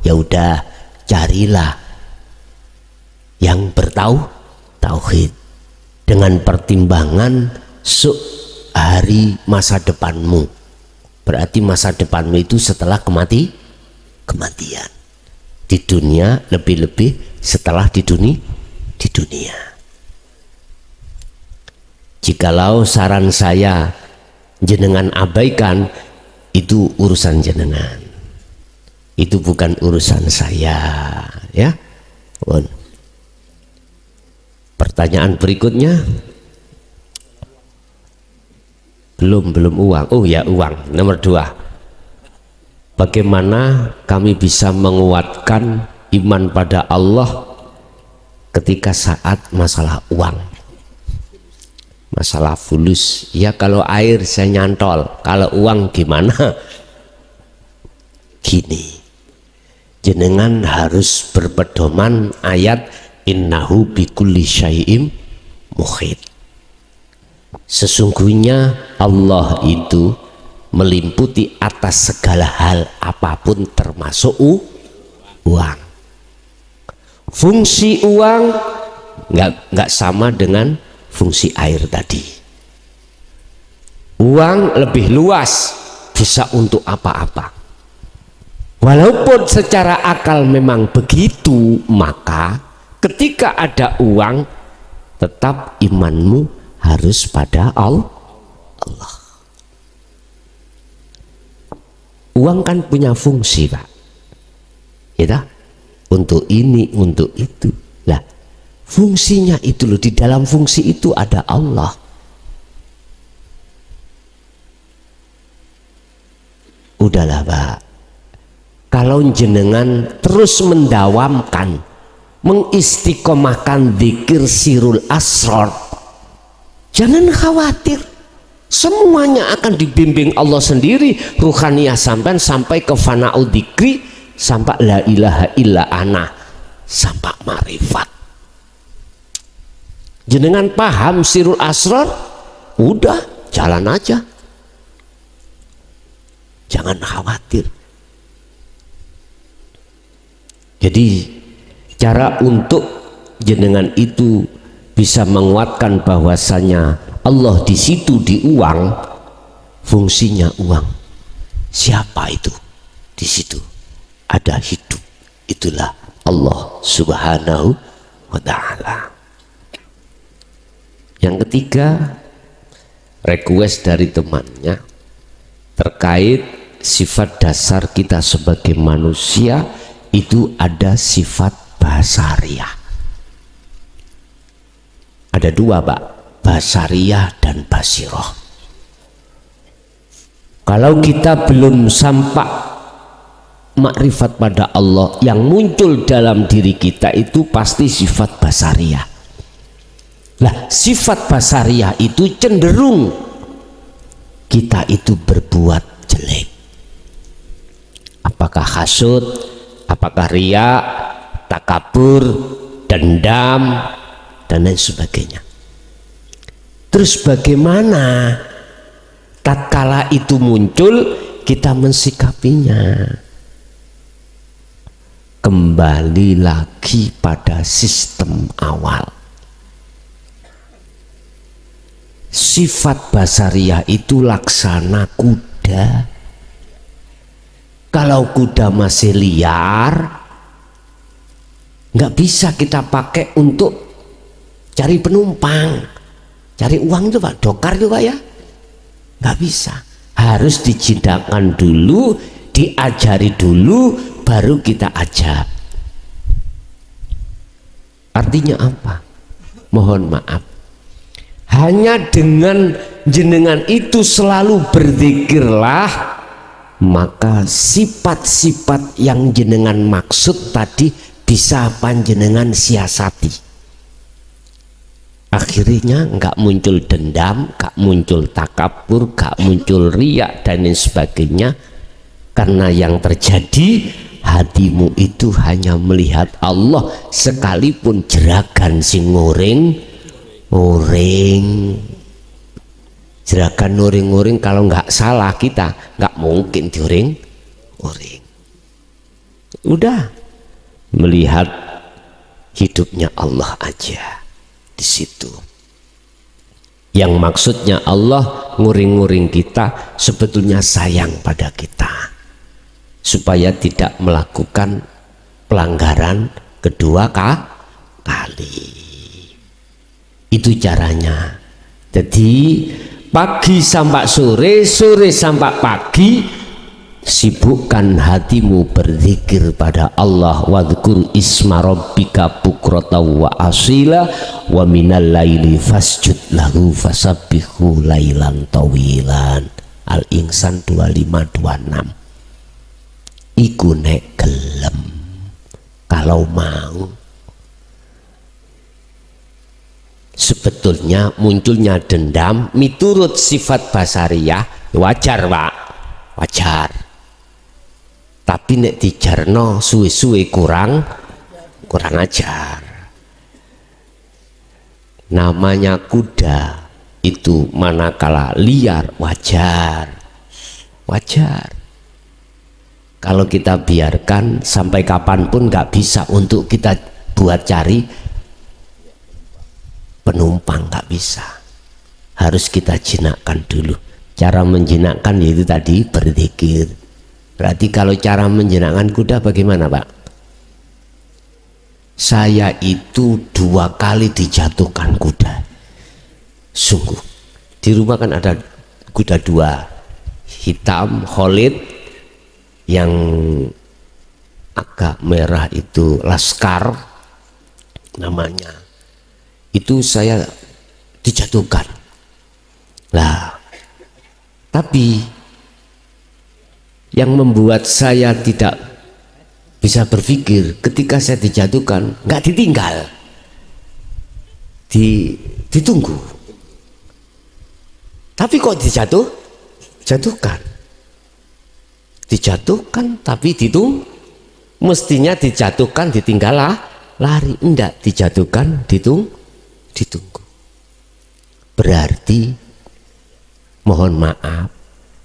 Speaker 2: ya udah carilah yang bertauhid dengan pertimbangan hari masa depanmu. Berarti masa depanmu itu setelah kematian. Di dunia, lebih-lebih setelah di dunia. Jikalau saran saya jenengan abaikan, itu urusan jenengan, itu bukan urusan saya ya. Pertanyaan berikutnya, belum uang. Oh ya, uang nomor 2. Bagaimana kami bisa menguatkan iman pada Allah ketika saat masalah uang, masalah fulus? Ya kalau air saya nyantol, kalau uang gimana? Gini, jenengan harus berpedoman ayat innahu bikulli syai'im muhit. Sesungguhnya Allah itu melimputi atas segala hal apapun, termasuk uang. Fungsi uang nggak sama dengan fungsi air tadi. Uang lebih luas, bisa untuk apa-apa. Walaupun secara akal memang begitu, maka ketika ada uang, tetap imanmu harus pada Allah. Uang kan punya fungsi, Pak, ya, untuk ini, untuk itu. Lah, fungsinya itu loh, di dalam fungsi itu ada Allah. Udahlah, Pak, kalau jenengan terus mendawamkan, mengistiqomahkan dzikir sirul asrar, jangan khawatir, semuanya akan dibimbing Allah sendiri. Ruhaniyah sampai ke fana'u dzikri, sampai la ilaha illa ana, sampai ma'rifat. Jenengan paham sirul asrar, udah jalan aja, jangan khawatir. Jadi cara untuk jenengan itu bisa menguatkan bahwasanya Allah di situ di uang, fungsinya uang. Siapa itu? Di situ ada hidup. Itulah Allah Subhanahu wa ta'ala. Yang ketiga, request dari temannya terkait sifat dasar kita sebagai manusia, itu ada sifat basariyah. Ada dua, Pak, basariyah dan basiroh. Kalau kita belum sampai makrifat pada Allah, yang muncul dalam diri kita itu pasti sifat basariyah. Lah, sifat basariyah itu cenderung kita itu berbuat jelek. Apakah hasud, apakah riya, takabur, dendam, dan lain sebagainya. Terus bagaimana tatkala itu muncul kita mensikapinya? Kembali lagi pada sistem awal. Sifat basariyah itu laksana kuda. Kalau kuda masih liar, nggak bisa kita pakai untuk cari penumpang, cari uang itu Pak, dokar itu Pak ya, nggak bisa. Harus dijinakkan dulu, diajari dulu, baru kita ajak. Artinya apa? Mohon maaf, hanya dengan jenengan itu selalu berzikirlah, maka sifat-sifat yang jenengan maksud tadi bisa panjenengan siasati. Akhirnya nggak muncul dendam, nggak muncul takabur, nggak muncul riya dan lain sebagainya. Karena yang terjadi, hatimu itu hanya melihat Allah, sekalipun jeragan sing ngoring, jeragan ngoring-ngoring, kalau nggak salah kita nggak mungkin dioring. Udah melihat hidupnya Allah aja di situ. Yang maksudnya Allah nguring-nguring kita sebetulnya sayang pada kita, supaya tidak melakukan pelanggaran kedua kali. Itu caranya. Jadi pagi sampai sore, sore sampai pagi, sibukkan hatimu berzikir pada Allah. Wadhkur isma rabbika bukrata wa asila wa minal laili fasjud lahu fasabbihu lailan tawilan. Al-Insan 2526. Iku nek gelem, kalau mau. Sebetulnya munculnya dendam miturut sifat basariyah wajar Pak, wajar. Tapi nek dijarno suwe-suwe kurang ajar. Namanya kuda itu manakala liar wajar. Kalau kita biarkan sampai kapanpun nggak bisa untuk kita buat cari penumpang, nggak bisa. Harus kita jinakkan dulu. Cara menjinakkan yaitu tadi berzikir. Berarti kalau cara menjinakkan kuda bagaimana Pak? Saya itu 2 kali dijatuhkan kuda. Sungguh, di rumah kan ada kuda 2, hitam Khalid, yang agak merah itu Laskar namanya. Itu saya dijatuhkan lah. Tapi yang membuat saya tidak bisa berpikir, ketika saya dijatuhkan nggak ditinggal, ditunggu. Tapi kok dijatuhkan tapi ditunggu. Mestinya dijatuhkan ditinggal lari, enggak, dijatuhkan ditunggu. Berarti mohon maaf,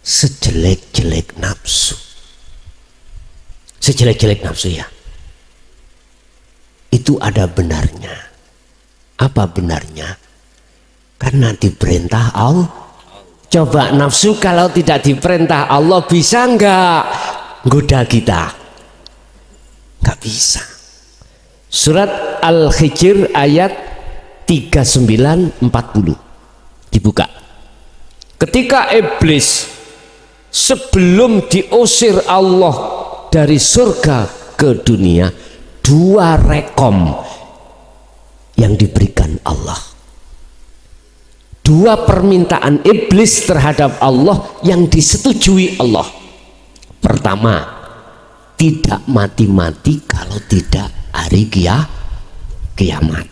Speaker 2: sejelek-jelek nafsu ya, itu ada benarnya. Apa benarnya? Karena diperintah Allah. Coba nafsu kalau tidak diperintah Allah bisa nggak goda kita? Nggak bisa. Surat Al-Hijr ayat 39-40 dibuka. Ketika iblis sebelum diusir Allah dari surga ke dunia, dua rekom yang diberikan Allah, dua permintaan iblis terhadap Allah yang disetujui Allah. Pertama, tidak mati-mati kalau tidak hari kiamat.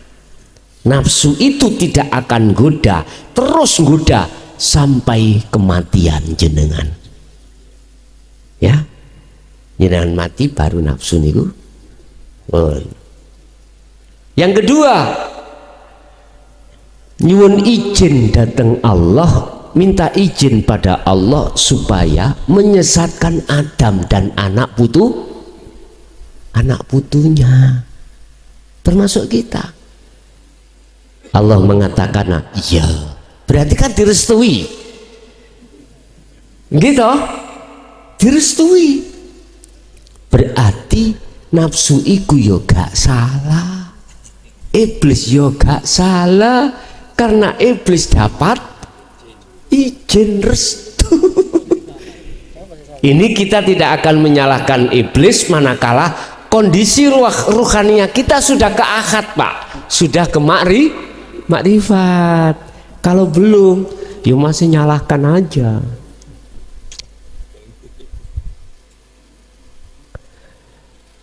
Speaker 2: Nafsu itu tidak akan goda, terus goda sampai kematian jenengan. Ya, jenengan mati baru nafsu niku. Yang kedua, nyuwun izin datang Allah, minta izin pada Allah supaya menyesatkan Adam dan anak putunya, termasuk kita. Allah mengatakan, iya, berarti kan direstui, gitu, direstui. Berarti nafsu iku yo gak salah, iblis yo gak salah, karena iblis dapat izin restu. Ini kita tidak akan menyalahkan iblis manakala kondisi ruhaninya kita sudah ke akad, Pak, sudah ke makrifat. Kalau belum, ya masih nyalahkan aja.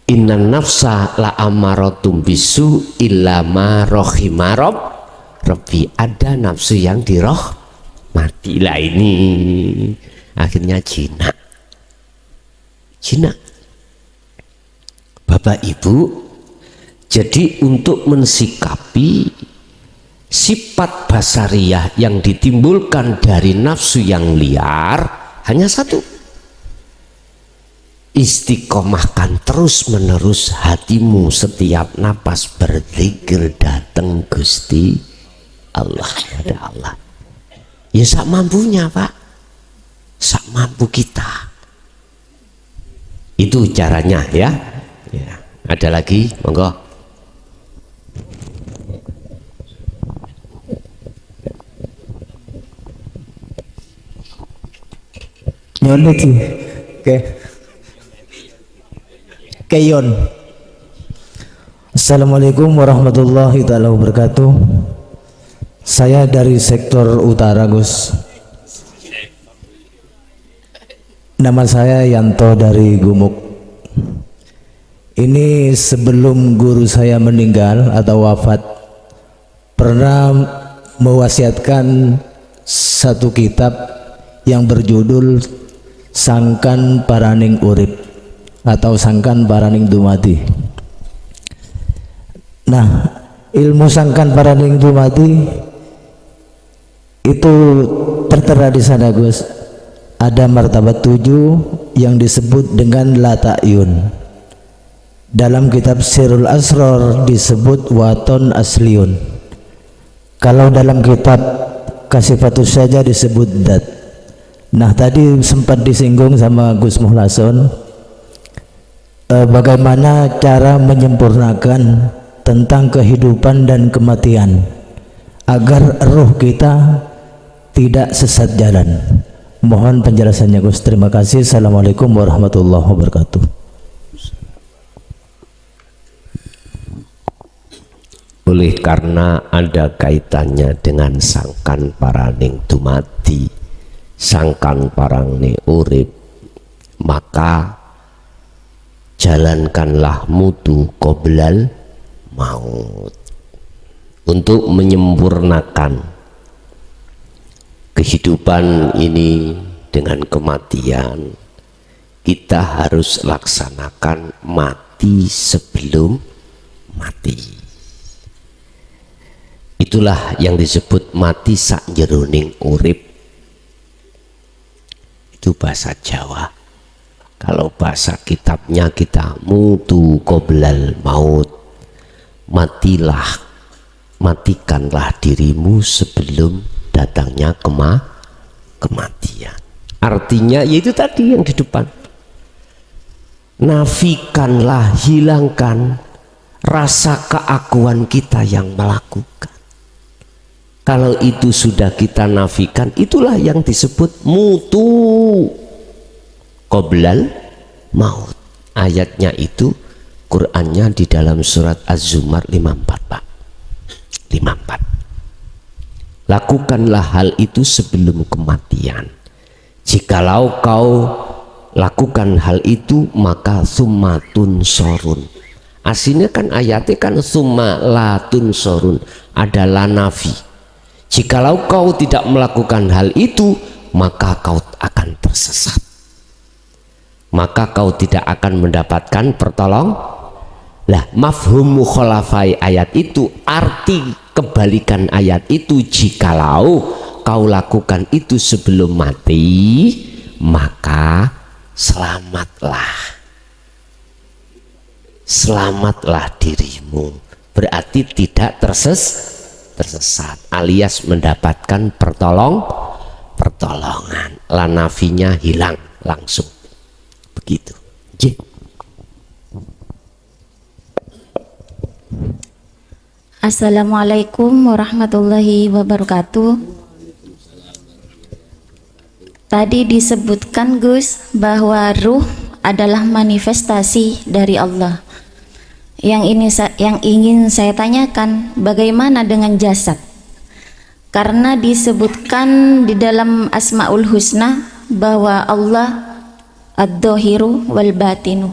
Speaker 2: Innan nafsa la amaratum bisu illa ma rahima rabbi. Ada nafsu yang dirahmati. Lah ini akhirnya jinak. Bapak Ibu, jadi untuk mensikapi sifat basariyah yang ditimbulkan dari nafsu yang liar hanya satu: istiqomahkan terus menerus hatimu setiap napas berzikir datang Gusti Allah, ada Allah. Ya sak mampunya, Pak, sak mampu kita. Itu caranya, ya. Ada lagi, monggo.
Speaker 3: Nyondet sih. Oke. Keyon. Assalamualaikum warahmatullahi taala wabarakatuh. Saya dari sektor utara, Gus. Nama saya Yanto dari Gumuk. Ini sebelum guru saya meninggal atau wafat, pernah mewasiatkan satu kitab yang berjudul Sangkan Paraning Urip atau Sangkan Paraning Dumati. Nah, ilmu Sangkan Paraning Dumati itu tertera di sana, Gus. Ada martabat 7 yang disebut dengan la ta'yun. Dalam kitab Sirul Asror disebut waton asliun. Kalau dalam kitab Kasifatus saja disebut dat. Nah, tadi sempat disinggung sama Gus Muhlason bagaimana cara menyempurnakan tentang kehidupan dan kematian agar ruh kita tidak sesat jalan. Mohon penjelasannya, Gus. Terima kasih. Assalamualaikum warahmatullahi wabarakatuh.
Speaker 2: Oleh karena ada kaitannya dengan sangkan paraning dumati, sangkan paraning urip, maka jalankanlah mutu qoblal maut untuk menyempurnakan kehidupan ini dengan kematian. Kita harus laksanakan mati sebelum mati. Itulah yang disebut mati sakjeroning urip. Itu bahasa Jawa. Kalau bahasa kitabnya kita mutu qoblal maut, matikanlah dirimu sebelum datangnya kematian. Artinya yaitu tadi yang di depan, nafikanlah, hilangkan rasa keakuan kita yang melakukan. Kalau itu sudah kita nafikan, itulah yang disebut mutu qoblal maut. Ayatnya itu, Qur'annya di dalam surat Az-Zumar 54 Pak. 54. Lakukanlah hal itu sebelum kematian. Jikalau kau lakukan hal itu, maka summatun sorun. Aslinya kan ayatnya kan summa latun sorun, adalah nafi. Jikalau kau tidak melakukan hal itu, maka kau akan tersesat, maka kau tidak akan mendapatkan pertolong. Lah, mafhum mukhalafai ayat itu, arti kebalikan ayat itu, jikalau kau lakukan itu sebelum mati, maka selamatlah dirimu, berarti tidak tersesat alias mendapatkan pertolongan. Lanafinya hilang langsung begitu.
Speaker 4: Assalamualaikum warahmatullahi wabarakatuh. Tadi disebutkan Gus bahwa ruh adalah manifestasi dari Allah. Yang ingin saya tanyakan, bagaimana dengan jasad? Karena disebutkan di dalam Asmaul Husna bahwa Allah ad-dhahiru wal batinu.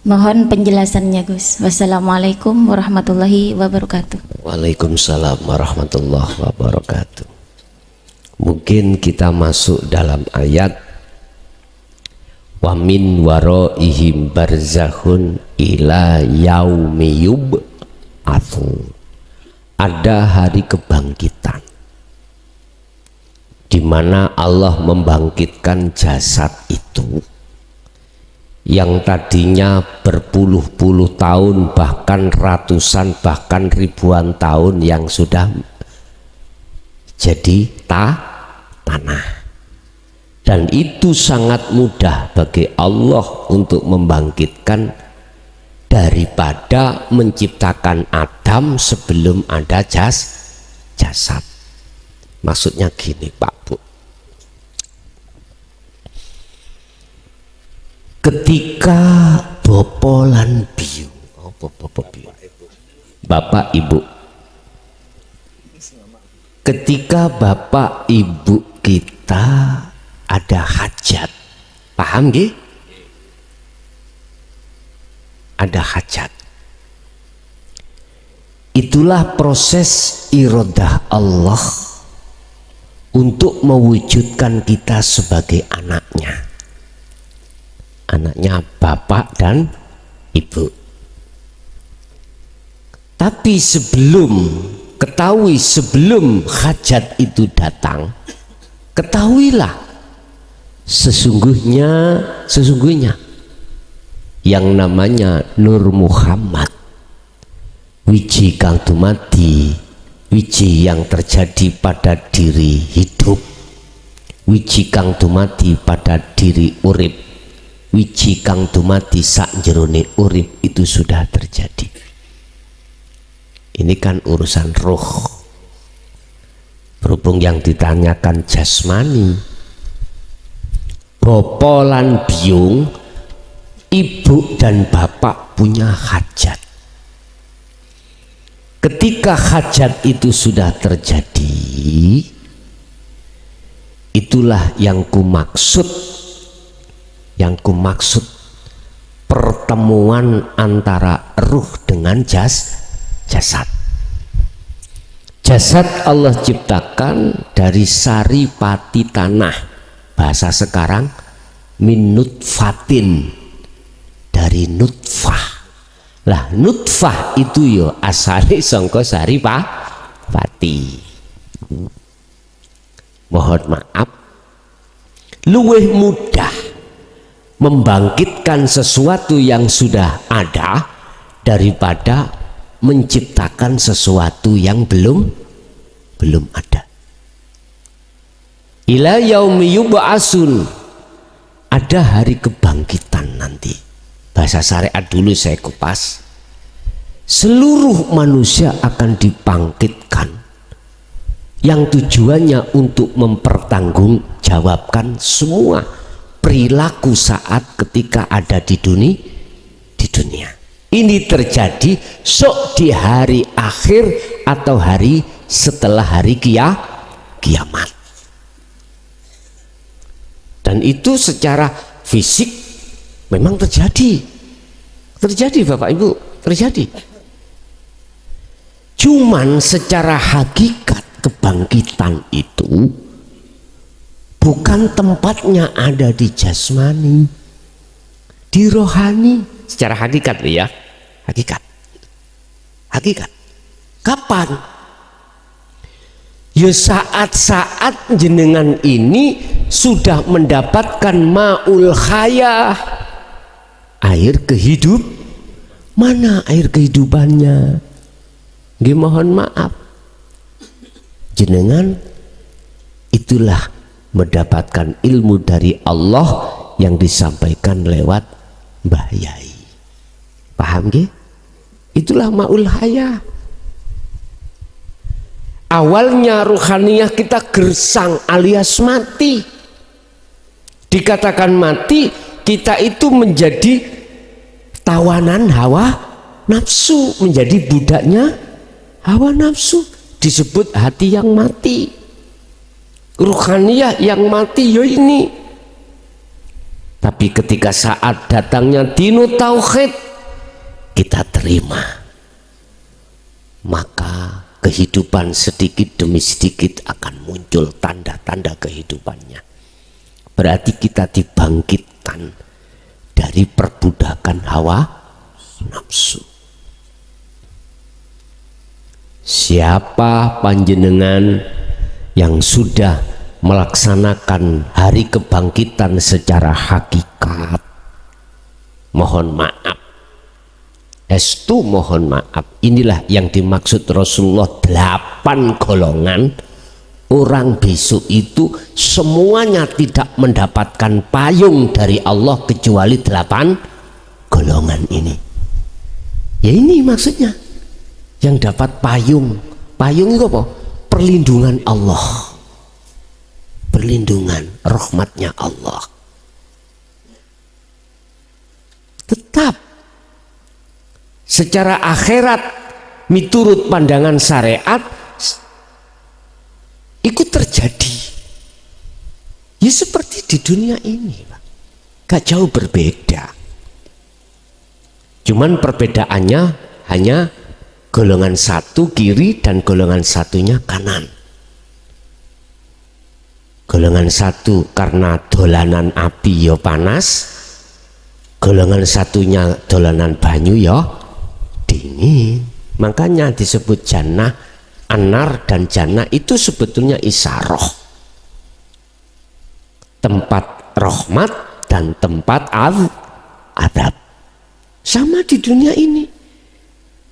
Speaker 4: Mohon penjelasannya Gus. Wassalamualaikum warahmatullahi wabarakatuh.
Speaker 2: Waalaikumsalam warahmatullahi wabarakatuh. Mungkin kita masuk dalam ayat wa min waraihim barzakhun ila yaumi yub'atsun. Ada hari kebangkitan di mana Allah membangkitkan jasad itu yang tadinya berpuluh-puluh tahun, bahkan ratusan, bahkan ribuan tahun yang sudah jadi tanah. Dan itu sangat mudah bagi Allah untuk membangkitkan daripada menciptakan Adam sebelum ada jasad. Maksudnya gini Pak Bu, ketika bopolan biu, Bapak Ibu, ketika Bapak Ibu kita ada hajat, paham nggih? Ada hajat, itulah proses iradah Allah untuk mewujudkan kita sebagai anaknya bapak dan ibu. Tapi sebelum hajat itu datang, ketahuilah sesungguhnya yang namanya Nur Muhammad, wiji kang dumadi, wiji yang terjadi pada diri hidup, wiji kang dumadi pada diri urip, wiji kang dumadi sak jerone urip, itu sudah terjadi. Ini kan urusan roh. Berhubung yang ditanyakan jasmani, bopolan biung, ibu dan bapak punya hajat. Ketika hajat itu sudah terjadi, itulah yang kumaksud pertemuan antara ruh dengan jasad. Jasad Allah ciptakan dari sari pati tanah, bahasa sekarang min nutfatin, dari nutfah. Lah nutfah itu yo asale sangka sari pati. Mohon maaf, luwih mudah membangkitkan sesuatu yang sudah ada daripada menciptakan sesuatu yang belum ada. Ila yaumi yub'atsun, ada hari kebangkitan nanti. Bahasa syariat dulu saya kupas. Seluruh manusia akan dibangkitkan, yang tujuannya untuk mempertanggungjawabkan semua perilaku saat ketika ada di dunia. Ini terjadi sok di hari akhir atau hari setelah hari kiamat. Dan itu secara fisik memang terjadi Bapak Ibu, terjadi. Cuman secara hakikat kebangkitan itu bukan tempatnya ada di jasmani, di rohani. Secara hakikat ya, hakikat. Kapan? Ya saat-saat jenengan ini sudah mendapatkan ma'ul hayah, air kehidup. Mana air kehidupannya? Nggih, mohon maaf, jenengan itulah mendapatkan ilmu dari Allah yang disampaikan lewat Mbah Yai. Paham nggih? Itulah ma'ul hayah. Awalnya ruhaniyah kita gersang alias mati. Dikatakan mati, kita itu menjadi tawanan hawa nafsu, menjadi budaknya hawa nafsu. Disebut hati yang mati, ruhaniyah yang mati. Yo ini. Tapi ketika saat datangnya dinu tauhid, kita terima, maka kehidupan sedikit demi sedikit akan muncul tanda-tanda kehidupannya. Berarti kita dibangkitkan dari perbudakan hawa nafsu. Siapa panjenengan yang sudah melaksanakan hari kebangkitan secara hakikat, mohon maaf, estu mohon maaf, inilah yang dimaksud Rasulullah 8 golongan orang besok itu semuanya tidak mendapatkan payung dari Allah kecuali 8 golongan ini. Ya ini maksudnya, yang dapat payung itu apa? Perlindungan Allah, perlindungan rahmatnya Allah. Tetap secara akhirat miturut pandangan syariat ikut terjadi ya seperti di dunia ini, gak jauh berbeda. Cuman perbedaannya hanya golongan satu kiri dan golongan satunya kanan. Golongan satu karena dolanan api ya panas, golongan satunya dolanan banyu ya dingin. Makanya disebut jannah, anar dan jannah itu sebetulnya isaroh, tempat rahmat dan tempat adab. Sama di dunia ini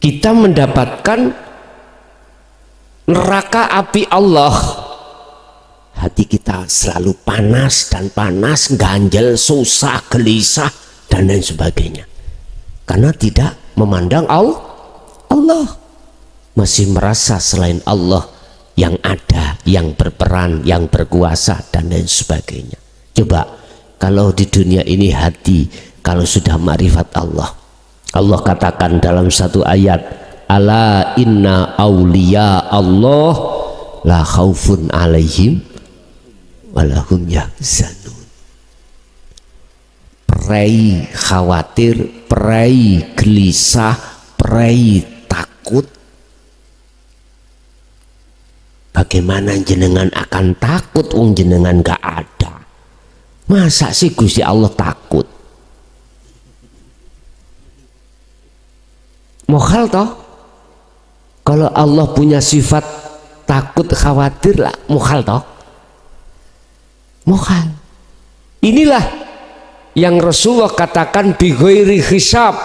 Speaker 2: kita mendapatkan neraka api Allah, hati kita selalu panas dan panas, ganjel, susah, gelisah dan lain sebagainya, karena tidak memandang Allah, masih merasa selain Allah yang ada, yang berperan, yang berkuasa dan lain sebagainya. Coba kalau di dunia ini hati kalau sudah ma'rifat Allah, Allah katakan dalam satu ayat, ala inna awliya Allah la khaufun alaihim walahum yahzanun. Perai khawatir, perai gelisah, perai takut. Bagaimana jenengan akan takut wong jenengan gak ada? Masa sih Gusti Allah takut? Mokhal toh, kalau Allah punya sifat takut khawatir lah, mokhal toh, mokhal. Inilah yang Rasulullah katakan bi ghairi hisab,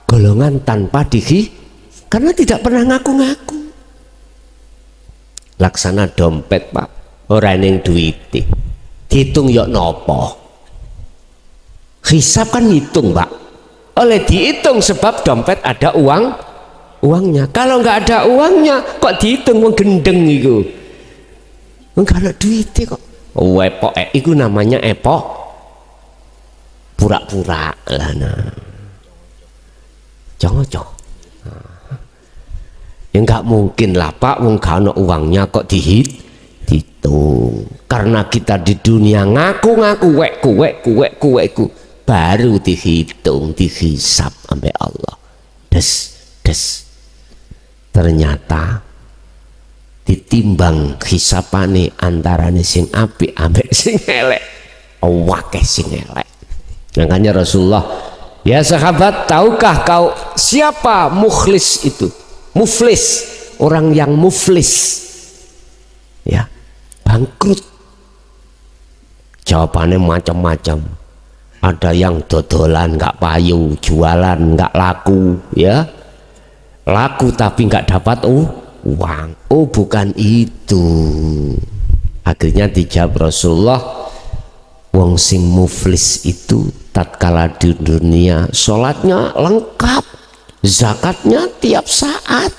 Speaker 2: golongan tanpa karena tidak pernah ngaku-ngaku. Laksana dompet Pak, ora ning duwite dihitung yok nopo, hisab kan hitung Pak, oleh dihitung sebab dompet ada uangnya. Kalau nggak ada uangnya kok dihitung wong gendeng itu, nggak ada duitnya kok. Epok itu namanya epok, pura-pura lah. Nah, jangan. Ya nggak mungkin lah Pak, wong gak ada uangnya kok dihitung. Karena kita di dunia ngaku-ngaku kuweku baru dihitung, dihisap sampai Allah. Des. Ternyata ditimbang hisapane antarane sing apik ambek sing elek, akeh sing elek. Makanya Rasulullah, ya sahabat, tahukah kau siapa mukhlis itu? Muflis, orang yang muflis, ya, bangkrut. Jawabannya macam-macam. Ada yang dodolan nggak payu, jualan nggak laku, ya, laku tapi nggak dapat uang. Oh bukan itu. Akhirnya dijawab Rasulullah, wong sing muflis itu tatkala di dunia sholatnya lengkap, zakatnya tiap saat,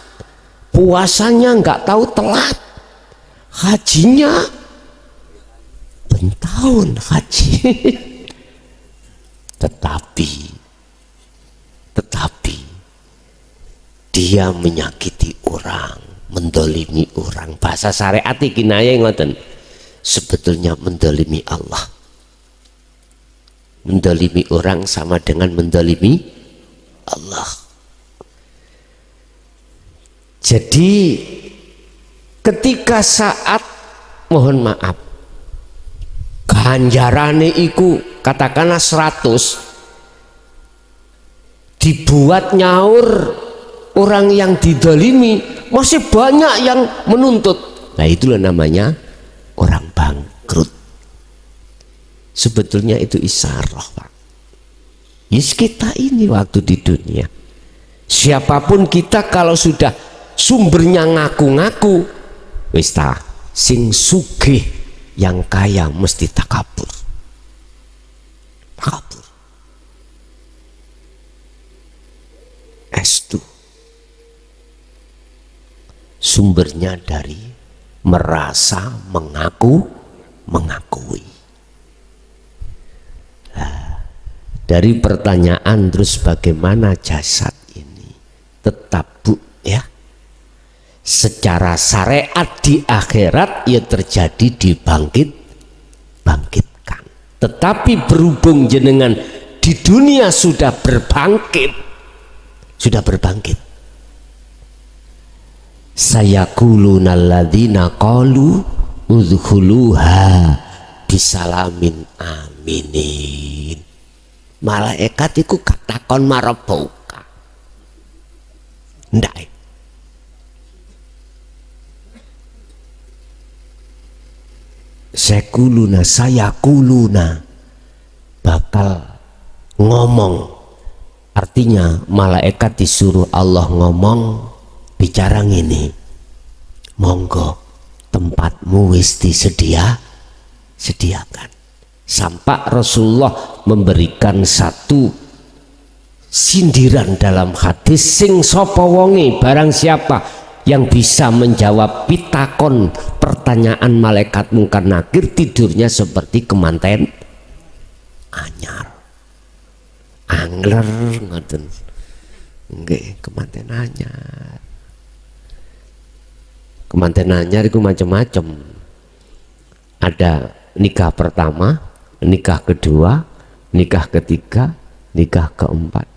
Speaker 2: puasanya nggak tahu telat, hajinya bertahun haji. tetapi dia menyakiti orang, mendolimi orang. Bahasa syariat iki naya ngoten, sebetulnya mendolimi Allah. Mendolimi orang sama dengan mendolimi Allah. Jadi ketika saat mohon maaf ganjarane iku katakanlah 100, dibuat nyaur orang yang didolimi, masih banyak yang menuntut. Nah itulah namanya orang bangkrut. Sebetulnya itu isyarah Pak. Yes, kita ini waktu di dunia, siapapun kita kalau sudah sumbernya ngaku-ngaku, wis ta, sing sugih yang kaya mesti takabur. Estu sumbernya dari merasa mengakui. Nah, dari pertanyaan terus bagaimana jasad ini tetap Bu ya, secara syariat di akhirat ya terjadi dibangkitkan, tetapi berhubung jenengan di dunia sudah berbangkit, sayakuluna alladzina qalu udkhuluha bisalamin aminin. Malaikat iku katakon marabuka ndak sayakuluna bakal ngomong. Artinya malaikat disuruh Allah ngomong, bicara ngene, monggo tempatmu wis disediakan. Sampai Rasulullah memberikan satu sindiran dalam hadis, sing sapa wonge barang siapa yang bisa menjawab pitakon pertanyaan malaikat mungkar nakir, tidurnya seperti kemanten anyar. Angler ngoten nggih, kemanten anyar. Kemanten anyar itu macam-macam. Ada nikah pertama, nikah kedua, nikah ketiga, nikah keempat.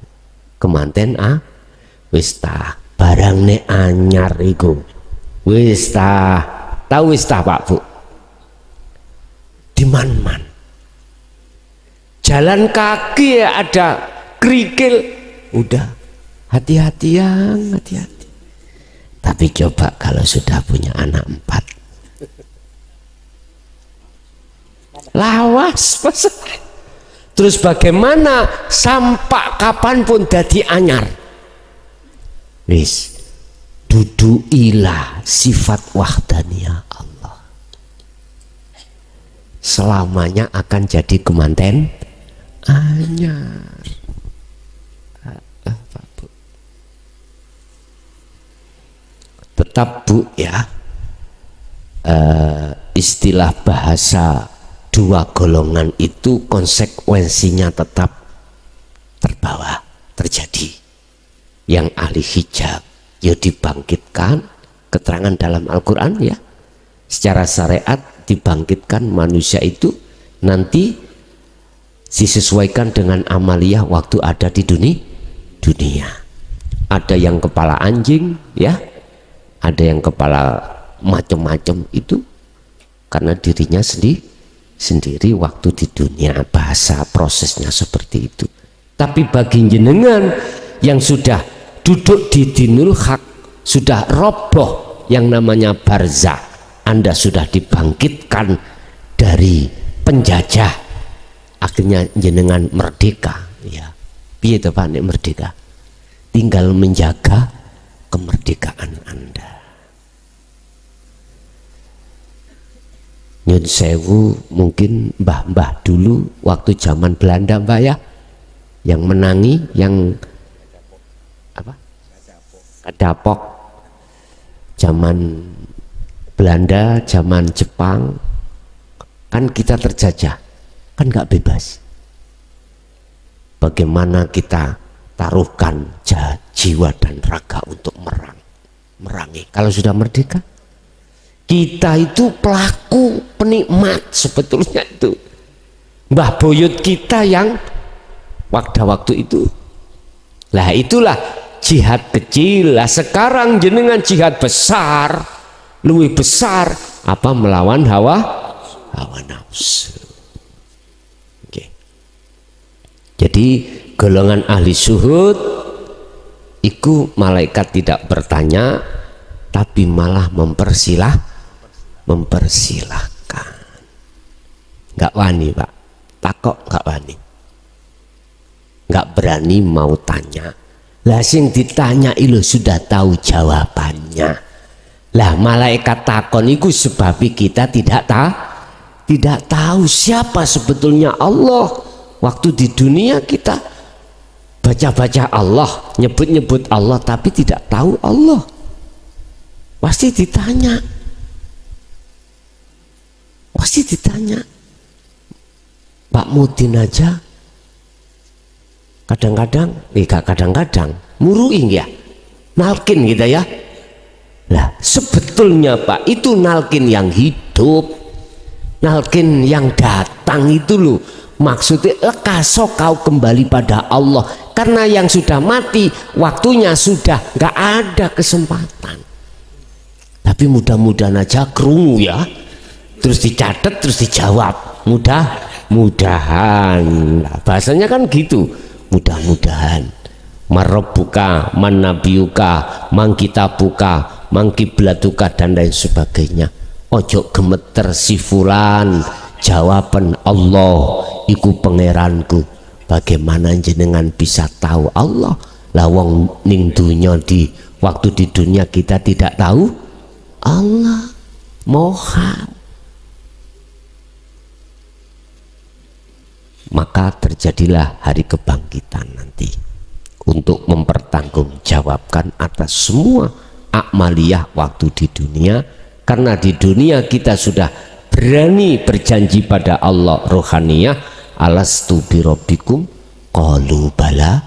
Speaker 2: Kemanten wis tah barang ne anyar iku. Wis tah, tahu wis tah Pak Bu. Diman-man. Jalan kaki ya ada kerikil, udah hati-hati. Tapi coba kalau sudah punya anak 4, lawas. Terus bagaimana sampai kapanpun dadi anyar? Wis duduilah sifat wahdaniyah Allah, selamanya akan jadi kemanten anyar. Pak Bu. Tetap Bu ya, istilah bahasa dua golongan itu konsekuensinya tetap terbawa, terjadi. Yang ahli hijab ya dibangkitkan, keterangan dalam Al-Quran ya, secara syariat dibangkitkan manusia itu nanti disesuaikan dengan amaliyah waktu ada di dunia. Ada yang kepala anjing ya, ada yang kepala macam-macam, itu karena dirinya sendiri waktu di dunia. Bahasa prosesnya seperti itu. Tapi bagi jenengan yang sudah duduk di dinul haq, sudah roboh yang namanya barzah, Anda sudah dibangkitkan dari penjajah, akhirnya jenengan merdeka ya. Piye to Pak nek merdeka? Tinggal menjaga kemerdekaan Anda. Nyun sewu, mungkin mbah-mbah dulu waktu zaman Belanda Mbak ya, yang menangi, yang apa? Kadapok, zaman Belanda, zaman Jepang, kan kita terjajah, kan nggak bebas. Bagaimana kita taruhkan jiwa dan raga untuk merangi. Kalau sudah merdeka, kita itu pelaku penikmat sebetulnya itu. Mbah buyut kita yang waktu itu. Lah itulah jihad kecil. Lah sekarang jenengan jihad besar, lebih besar, apa melawan hawa nafsu. Oke. Jadi golongan ahli syuhud iku malaikat tidak bertanya, tapi malah mempersilahkan. Nggak wani Pak, takok nggak wani, nggak berani mau tanya. Lah sing ditanya itu sudah tahu jawabannya. Lah malaikat takon itu sebab kita tidak tahu siapa sebetulnya Allah. Waktu di dunia kita baca-baca Allah, nyebut-nyebut Allah, tapi tidak tahu Allah. Pasti ditanya. Pak Mudin aja kadang-kadang muruing ya, nalkin kita ya. Lah sebetulnya Pak itu nalkin yang hidup, nalkin yang datang itu loh. Maksudnya lekaso kau kembali pada Allah, karena yang sudah mati waktunya sudah nggak ada kesempatan. Tapi mudah-mudahan aja krungu ya, terus dicatat terus dijawab, mudah-mudahan. Nah, bahasanya kan gitu, mudah-mudahan. Marabbuka, man nabiyuka, man kitabuka, man kiblatuka, dan lain sebagainya. Ojo gemeter si fulan, jawaban Allah iku pangeranku. Bagaimana jenengan bisa tahu Allah? Lawang ning dunya, di waktu di dunia kita tidak tahu Allah. Mohal. Maka terjadilah hari kebangkitan nanti untuk mempertanggungjawabkan atas semua amaliyah waktu di dunia. Karena di dunia kita sudah berani berjanji pada Allah rohaniyah, alastu birabbikum qalu bala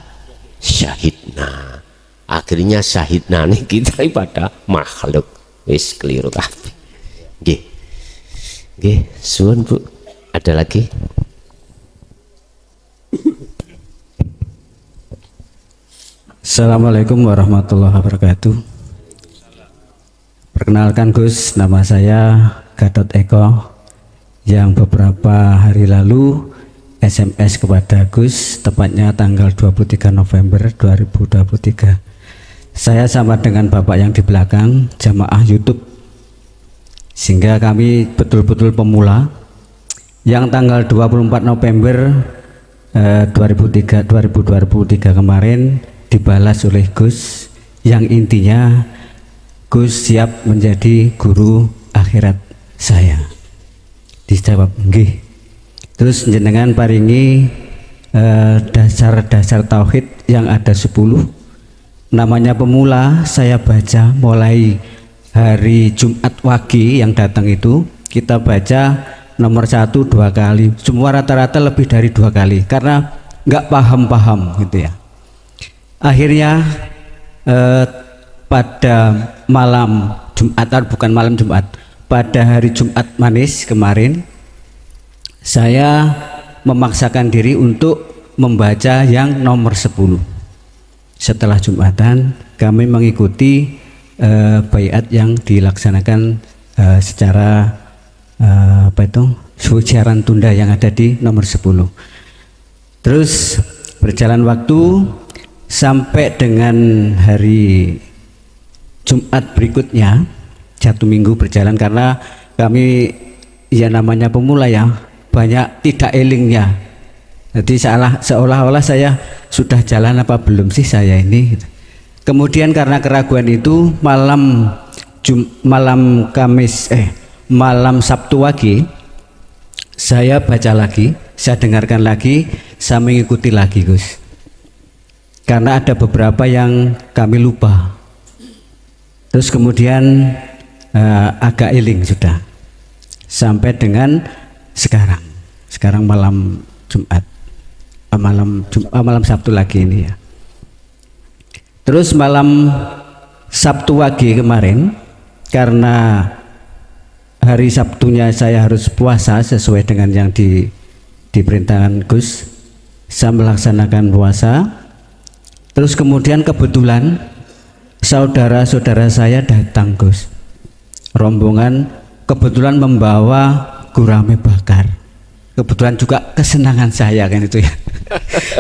Speaker 2: syahidna. Akhirnya syahidna nih kita pada makhluk. Wis keliru kabeh. Nggih, suwun Bu. Ada lagi?
Speaker 1: Assalamualaikum warahmatullahi wabarakatuh. Perkenalkan Gus, nama saya Gatot Eko, yang beberapa hari lalu SMS kepada Gus, tepatnya tanggal 23 November 2023. Saya sama dengan Bapak yang di belakang, jamaah YouTube, sehingga kami betul-betul pemula. Yang tanggal 24 November 2003 kemarin dibalas oleh Gus, yang intinya Gus siap menjadi guru akhirat saya? Dijawab nggih. Terus jenengan paringi dasar-dasar tauhid yang ada 10. Namanya pemula saya baca mulai hari Jumat Wage yang datang itu, kita baca nomor 1 2 kali, semua rata-rata lebih dari 2 kali karena nggak paham gitu ya. Akhirnya pada malam Jumat, bukan malam Jumat, pada hari Jumat manis kemarin saya memaksakan diri untuk membaca yang nomor 10. Setelah Jumatan kami mengikuti baiat yang dilaksanakan secara siaran tunda yang ada di nomor 10. Terus berjalan waktu sampai dengan hari Jumat berikutnya, 1 minggu berjalan karena kami ya namanya pemula ya, banyak tidak elingnya. Jadi seolah-olah saya sudah jalan apa belum sih saya ini. Kemudian karena keraguan itu malam Sabtu Wage saya baca lagi, saya dengarkan lagi, saya mengikuti lagi Gus. Karena ada beberapa yang kami lupa. Terus kemudian agak eling sudah. Sampai dengan sekarang malam Jumat, malam Sabtu lagi ini ya. Terus malam Sabtu Wage kemarin, karena hari Sabtunya saya harus puasa sesuai dengan yang diperintahkan Gus, saya melaksanakan puasa. Terus kemudian kebetulan saudara-saudara saya datang Gus, rombongan kebetulan membawa gurame bakar. Kebetulan juga kesenangan saya kan itu ya.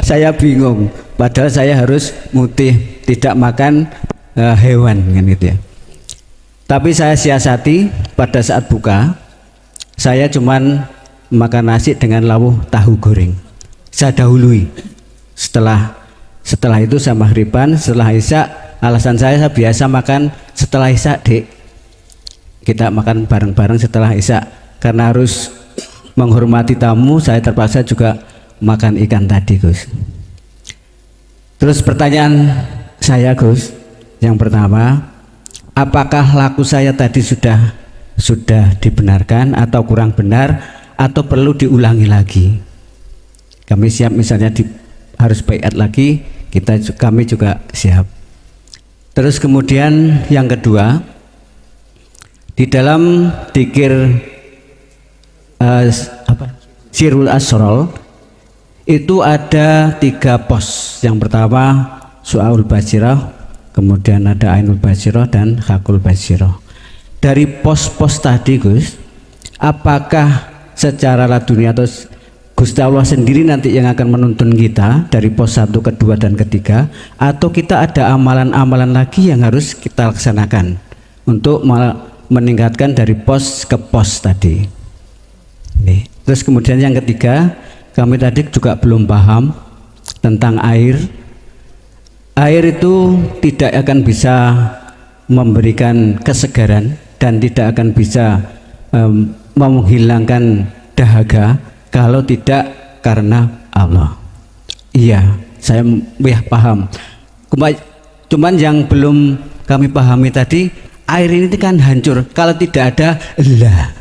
Speaker 1: Saya bingung, padahal saya harus mutih, tidak makan hewan kan itu ya. Tapi saya siasati pada saat buka, saya cuman makan nasi dengan lawuh tahu goreng. Saya dahului. Setelah itu saya maghriban, setelah isya, alasan saya biasa makan setelah isya, Dek. Kita makan bareng-bareng setelah isya. Karena harus menghormati tamu, saya terpaksa juga makan ikan tadi Gus. Terus pertanyaan saya Gus, yang pertama, apakah laku saya tadi sudah dibenarkan atau kurang benar atau perlu diulangi lagi? Kami siap misalnya harus baiat lagi, kami juga siap. Terus kemudian yang kedua, di dalam dzikir Sirul Asrol itu ada 3 pos. Yang pertama Su'aul Basirah, kemudian ada Ainul Basirah dan Hakul Basirah. Dari pos-pos tadi Gus, apakah secara laduni atau Gusti Allah sendiri nanti yang akan menuntun kita dari pos 1, kedua dan ketiga, atau kita ada amalan-amalan lagi yang harus kita laksanakan untuk meningkatkan dari pos ke pos tadi. Terus kemudian yang ketiga, kami tadi juga belum paham tentang air. Air itu tidak akan bisa memberikan kesegaran dan tidak akan bisa menghilangkan dahaga kalau tidak karena Allah. Iya, saya paham. Cuman yang belum kami pahami tadi, air ini kan hancur kalau tidak ada lah.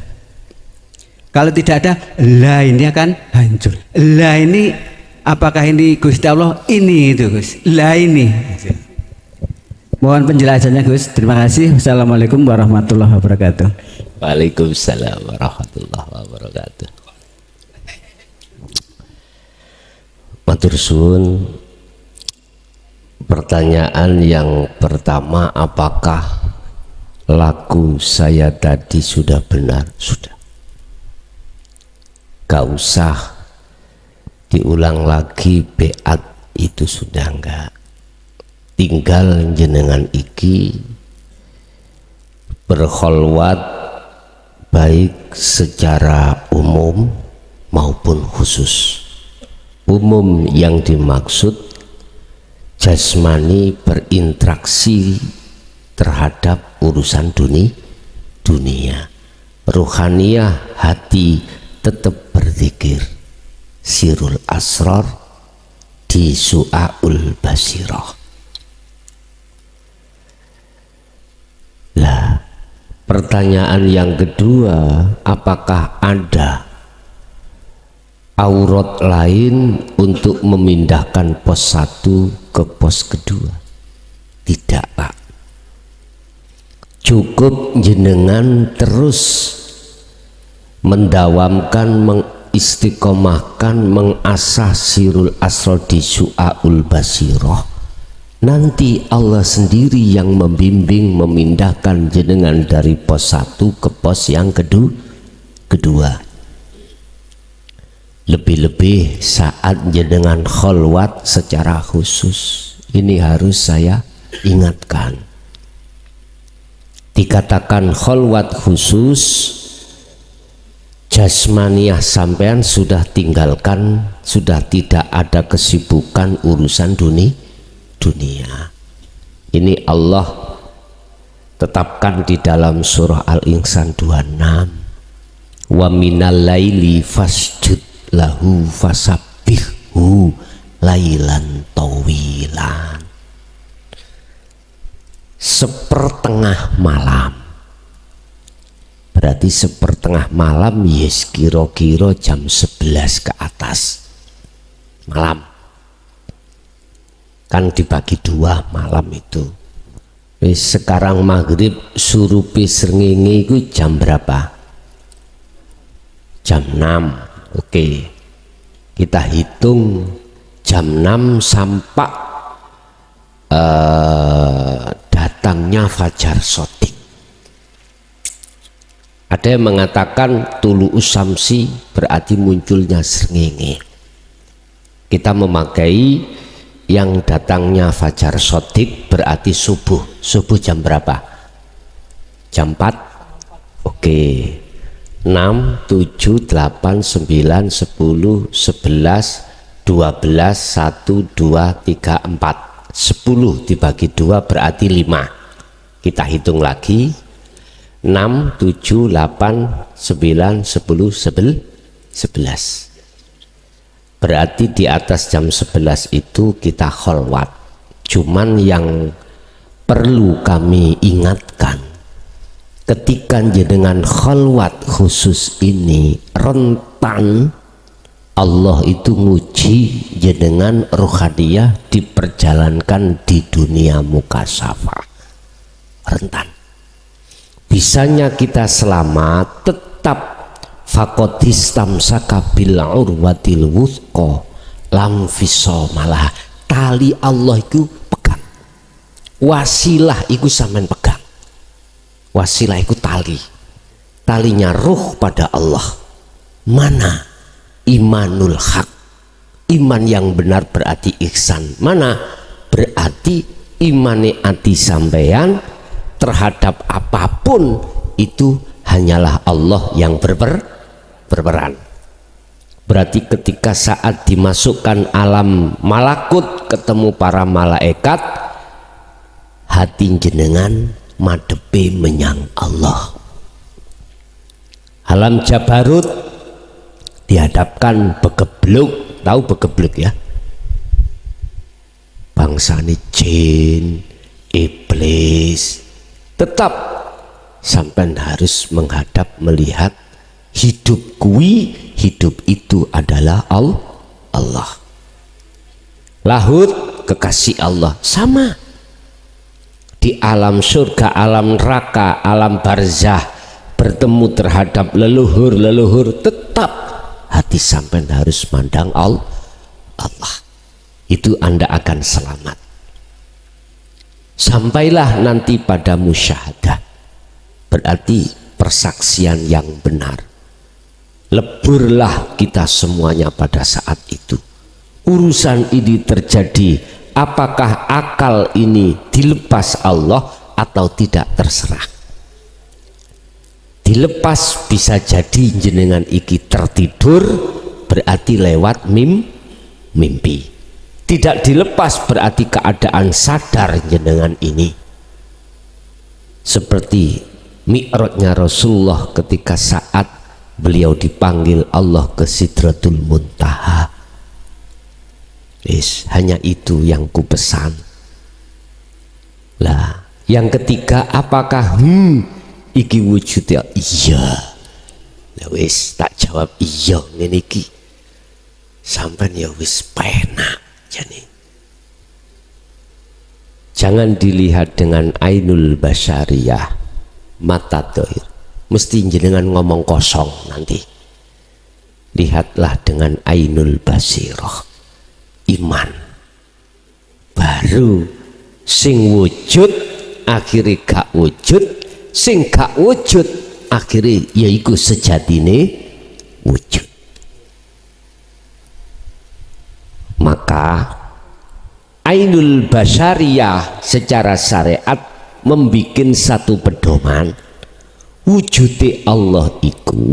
Speaker 1: Kalau tidak ada lah, ini akan hancur. Lah ini apakah ini Gusti Allah ini itu Gus? Lah ini. Mohon penjelasannya Gus. Terima kasih. Wassalamualaikum warahmatullahi wabarakatuh.
Speaker 2: Waalaikumsalam warahmatullahi wabarakatuh. Matur suwun. Pertanyaan yang pertama, apakah laku saya tadi sudah benar? Sudah. Gak usah diulang lagi, beat itu sudah enggak. Tinggal jenengan iki berkholwat baik secara umum maupun khusus. Umum yang dimaksud jasmani berinteraksi terhadap urusan dunia. Ruhaniyah hati tetap berzikir. Sirul Asrar di Su'aul Basirah. Lah, pertanyaan yang kedua, apakah ada aurat lain untuk memindahkan pos 1 ke pos kedua? Tidak, Pak. Cukup jenengan terus mendawamkan, mengistiqomahkan, mengasah Sirul Asrar di Su'aul Basirah. Nanti Allah sendiri yang membimbing memindahkan jenengan dari pos 1 ke pos yang kedua. Lebih-lebih saat jenengan kholwat secara khusus. Ini harus saya ingatkan. Dikatakan kholwat khusus, jasmaniah sampean sudah tinggalkan, sudah tidak ada kesibukan urusan dunia. Ini Allah tetapkan di dalam surah Al-Insan 26. Wa minal laili fasjud lahu fasabbihhu lailan tawilan. Sepertengah malam, berarti sepertengah malam, yes, kira-kira jam 11 ke atas malam. Kan dibagi 2 malam itu. Sekarang maghrib surupi srengenge itu jam berapa? Jam 6. Oke, kita hitung jam 6 sampai datangnya fajar shodiq. Ada yang mengatakan tulu usamsi berarti munculnya srengenge. Kita memakai yang datangnya fajar shodiq berarti subuh. Subuh jam berapa? Jam 4. Oke. 6, 7, 8, 9, 10, 11, 12, 1, 2, 3, 4. 10 dibagi 2 berarti 5. Kita hitung lagi. 6, 7, 8, 9, 10, 11. Berarti di atas jam 11 itu kita kholwat. Cuman yang perlu kami ingatkan, ketika jenengan kholwat khusus ini rentan Allah itu nguji jenengan rohaniyah diperjalankan di dunia mukasafah. Rentan. Bisanya kita selamat tetap fakotistamsaka bil urwatil wuthqa lam fisomalah. Tali Allah itu pegang, wasilah itu sampean pegang. Wasilah itu talinya ruh pada Allah. Mana imanul haq, iman yang benar berarti ihsan. Mana berarti imane ati sampeyan terhadap apapun itu hanyalah Allah yang berperan. Berarti ketika saat dimasukkan alam malakut ketemu para malaikat, hati jenengan madepe menyang Allah. Alam Jabarut dihadapkan begebluk, tahu begebluk ya? Bangsane jin, iblis, tetap sampai harus menghadap melihat hidup hidup itu adalah Allah. Lahut kekasih Allah sama di alam surga, alam neraka, alam barzah bertemu terhadap leluhur tetap hati sampai harus mandang Allah. Itu Anda akan selamat. Sampailah nanti pada musyahadah, berarti persaksian yang benar. Leburlah kita semuanya pada saat itu. Urusan ini terjadi, apakah akal ini dilepas Allah atau tidak, terserah. Dilepas bisa jadi jenengan iki tertidur, berarti lewat mimpi. Tidak dilepas berarti keadaan sadar jenengan ini. seperti mi'rajnya Rasulullah ketika saat beliau dipanggil Allah ke Sidratul Muntaha. Hanya itu yang ku pesan. Lah, yang ketiga, apakah iki wujudnya? Iya. Lah wis tak jawab iya ngene iki. Sampeyan ya wis penak jane. Jangan dilihat dengan ainul basyariyah, mata dohir. Mesti jenengan ngomong kosong nanti. Lihatlah dengan ainul basirah, iman. Baru sing wujud akhirnya gak wujud, sing gak wujud akhirnya yaiku sejatine wujud. Maka ainul basyariyah secara syariat membikin satu pedoman wujudnya Allah iku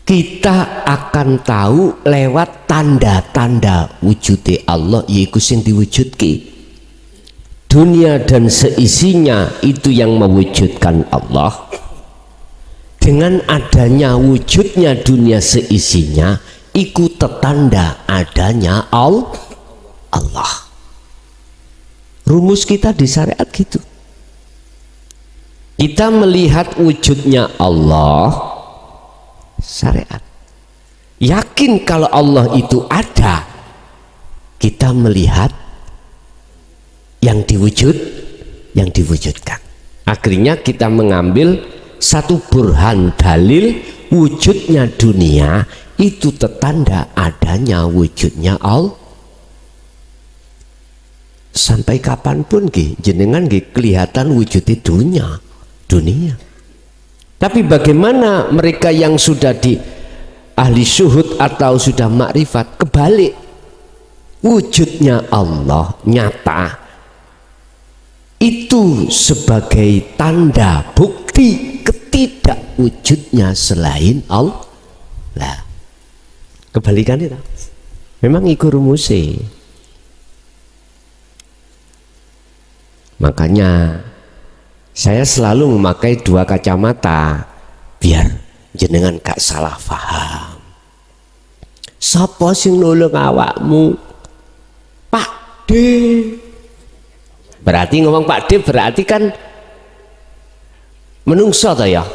Speaker 2: kita akan tahu lewat tanda-tanda wujudnya Allah, yaitu yang diwujudkan dunia dan seisinya itu yang mewujudkan Allah. Dengan adanya wujudnya dunia seisinya itu tetanda adanya Allah. Rumus kita di syariat gitu. Kita melihat wujudnya Allah, syariat yakin kalau Allah itu ada, kita melihat yang diwujudkan. Akhirnya kita mengambil satu burhan dalil wujudnya dunia itu tetanda adanya wujudnya Allah. Sampai kapanpun jenengan kelihatan wujudnya dunia. Tapi bagaimana mereka yang sudah di ahli syuhud atau sudah makrifat, kebalik, wujudnya Allah nyata itu sebagai tanda bukti ketidakwujudnya selain Allah. Lah, kebalikan itu memang ikut rumusnya. Makanya saya selalu memakai dua kacamata biar jenengan gak salah paham. Sapa sing nulung awakmu? Pak D. Berarti ngomong Pak D berarti kan menungso toh ya.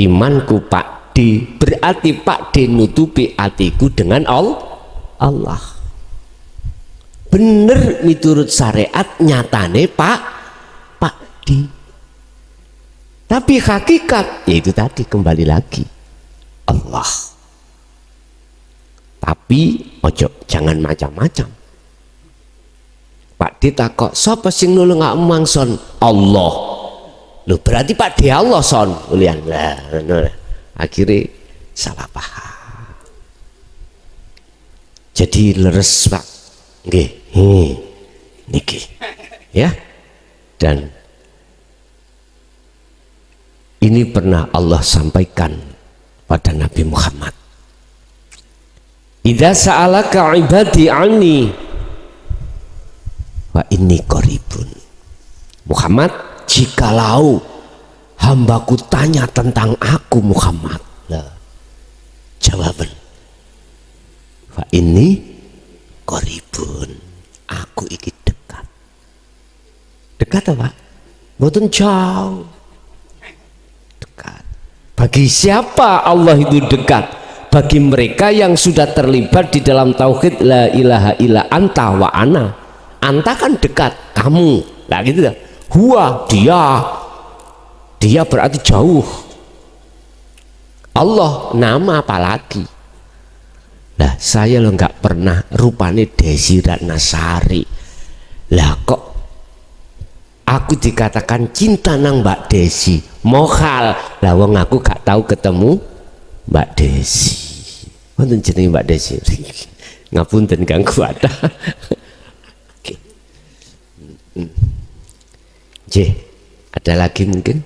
Speaker 2: Imanku Pak D, berarti Pak D nutupi hatiku dengan Allah. Bener miturut syariat nyatane Pak D. Tapi hakikat yaitu tadi kembali lagi Allah. Tapi ojo jangan macam-macam. Pak D takok sapa sing nulung awakmu mangson? Allah. Loh berarti Pak D Allah son. Ulian lah. Akhirnya salah paham. Jadi leres Pak. Nggih. Niki. Ya. Dan ini pernah Allah sampaikan pada Nabi Muhammad. Idza sa'alaka ibadi anni wa inni qaribun. Muhammad, jikalau hambaku tanya tentang aku Muhammad, lah jawaban wa inni qaribun, aku iki dekat. Dekat apa? Mboten jauh. Dekat. Bagi siapa Allah itu dekat? Bagi mereka yang sudah terlibat di dalam tauhid la ilaha illa anta wa ana. Anta kan dekat, kamu. Lah gitu kan. Huwa, dia berarti jauh. Allah nama apa lagi? Lah saya lo nggak pernah rupane Desi Ratnasari. Lah kok aku dikatakan cinta nang Mbak Desi, mohal. Lah wong aku gak tahu ketemu Mbak Desi. Wonten jenenge Mbak Desi. Ngapunten ganggu ada. Oke. Ada lagi mungkin?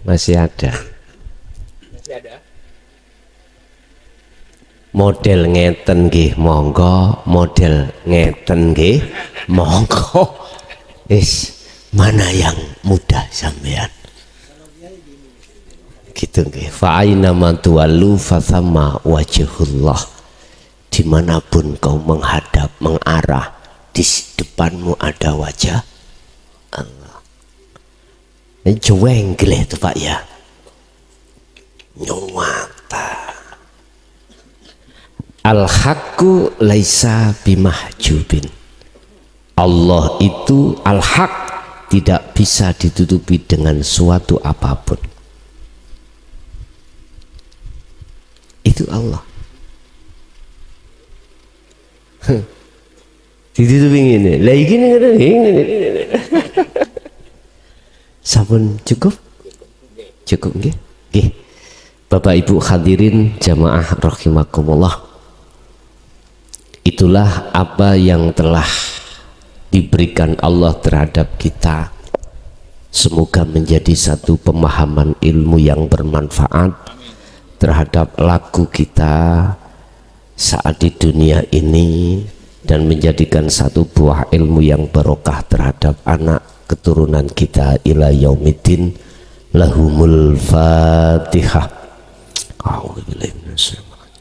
Speaker 2: Masih ada. Model ngeten nggih monggo, model ngeten nggih monggo. Mana yang mudah sampean? Gitu nggih. Fa aina ma tuwallu fa thamma wajhullah. Dimanapun kau menghadap, mengarah, di depanmu ada wajah Allah. Ini jengkel itu Pak ya. Nyuwata. Al-haqqu laisa bimahjubin. Allah itu al-haq, tidak bisa ditutupi dengan suatu apapun. Itu Allah. Ditutupi ini. Lah iki ngene. Sampun cukup? Cukup nggih? Nggih. Bapak Ibu hadirin jamaah rahimakumullah. Itulah apa yang telah diberikan Allah terhadap kita. Semoga menjadi satu pemahaman ilmu yang bermanfaat terhadap laku kita saat di dunia ini, dan menjadikan satu buah ilmu yang barokah terhadap anak keturunan kita ila yaumiddin. Lahumul Fatihah. A'udzubillahi minasyaitonir